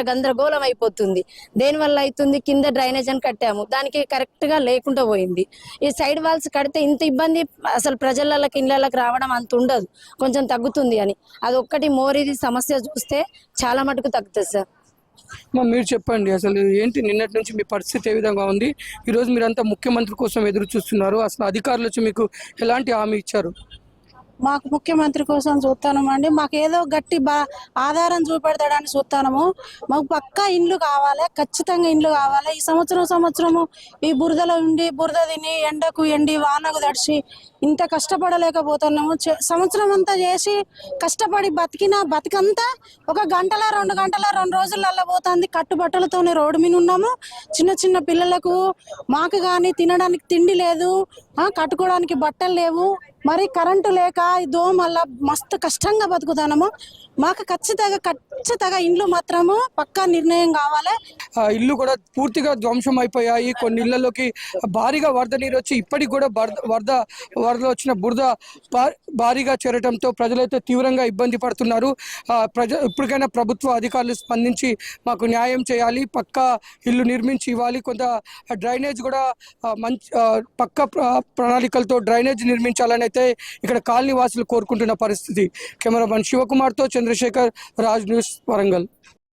Speaker 12: గందరగోళం అయిపోతుంది. దేనివల్ల అవుతుంది? కింద డ్రైనేజ్ అని కట్టాము, దానికి కరెక్ట్ గా లేకుండా పోయింది. ఈ సైడ్ వాల్స్ కడితే ఇంత ఇబ్బంది అసలు ప్రజలకి ఇళ్ళకి రావడం అంత ఉండదు, కొంచెం తగ్గుతుంది అని. అది ఒక్కటి మోరీది సమస్య చూస్తే చాలా మటుకు తగ్గుతుంది సార్.
Speaker 11: మీరు చెప్పండి, అసలు ఏంటి నిన్నటి నుంచి మీ పరిస్థితి ఏ విధంగా ఉంది? ఈరోజు మీరంతా ముఖ్యమంత్రి కోసం ఎదురు చూస్తున్నారు, అసలు అధికారులు వచ్చి మీకు ఎలాంటి హామీ ఇచ్చారు?
Speaker 6: మాకు ముఖ్యమంత్రి కోసం చూస్తామండి, మాకు ఏదో గట్టి ఆధారం చూపెడతాడని చూస్తాము. మాకు పక్కా ఇండ్లు కావాలి, ఖచ్చితంగా ఇండ్లు కావాలి. ఈ సంవత్సరము ఈ బురదలో ఉండి బురద తిని ఎండకు ఎండి వానకు తడిచి ఇంత కష్టపడలేకపోతున్నాము. సంవత్సరం అంతా చేసి కష్టపడి బతికంతా ఒక 1 గంటల 2 రోజులలో పోతుంది. కట్టుబట్టలతోనే రోడ్డు మీద ఉన్నాము. చిన్న పిల్లలకు మాకు కానీ తినడానికి తిండి లేదు, కట్టుకోవడానికి బట్టలు లేవు, మరి కరెంటు లేక దోమల్ల మస్తు కష్టంగా బతుకుతున్నాము. మాకు ఖచ్చితంగా
Speaker 12: ఖచ్చితంగా ఇండ్లు మాత్రము పక్కా నిర్ణయం కావాలి.
Speaker 11: ఇల్లు కూడా పూర్తిగా ధ్వంసం అయిపోయాయి. కొన్ని ఇళ్లలోకి భారీగా వరద నీరు వచ్చి ఇప్పటికి కూడా వరదలో వచ్చిన బురద భారీగా చేరడంతో ప్రజలైతే తీవ్రంగా ఇబ్బంది పడుతున్నారు. ఇప్పటికైనా ప్రభుత్వ అధికారులు స్పందించి మాకు న్యాయం చేయాలి, పక్కా ఇల్లు నిర్మించి ఇవ్వాలి. కొంత డ్రైనేజ్ కూడా మంచి పక్క ప్రణాళికలతో డ్రైనేజ్ నిర్మించాలని అయితే ఇక్కడ కాలనీ వాసులు కోరుకుంటున్న పరిస్థితి. కెమెరామన్ శివకుమార్తో చంద్రశేఖర్, రాజ్ న్యూస్, వరంగల్.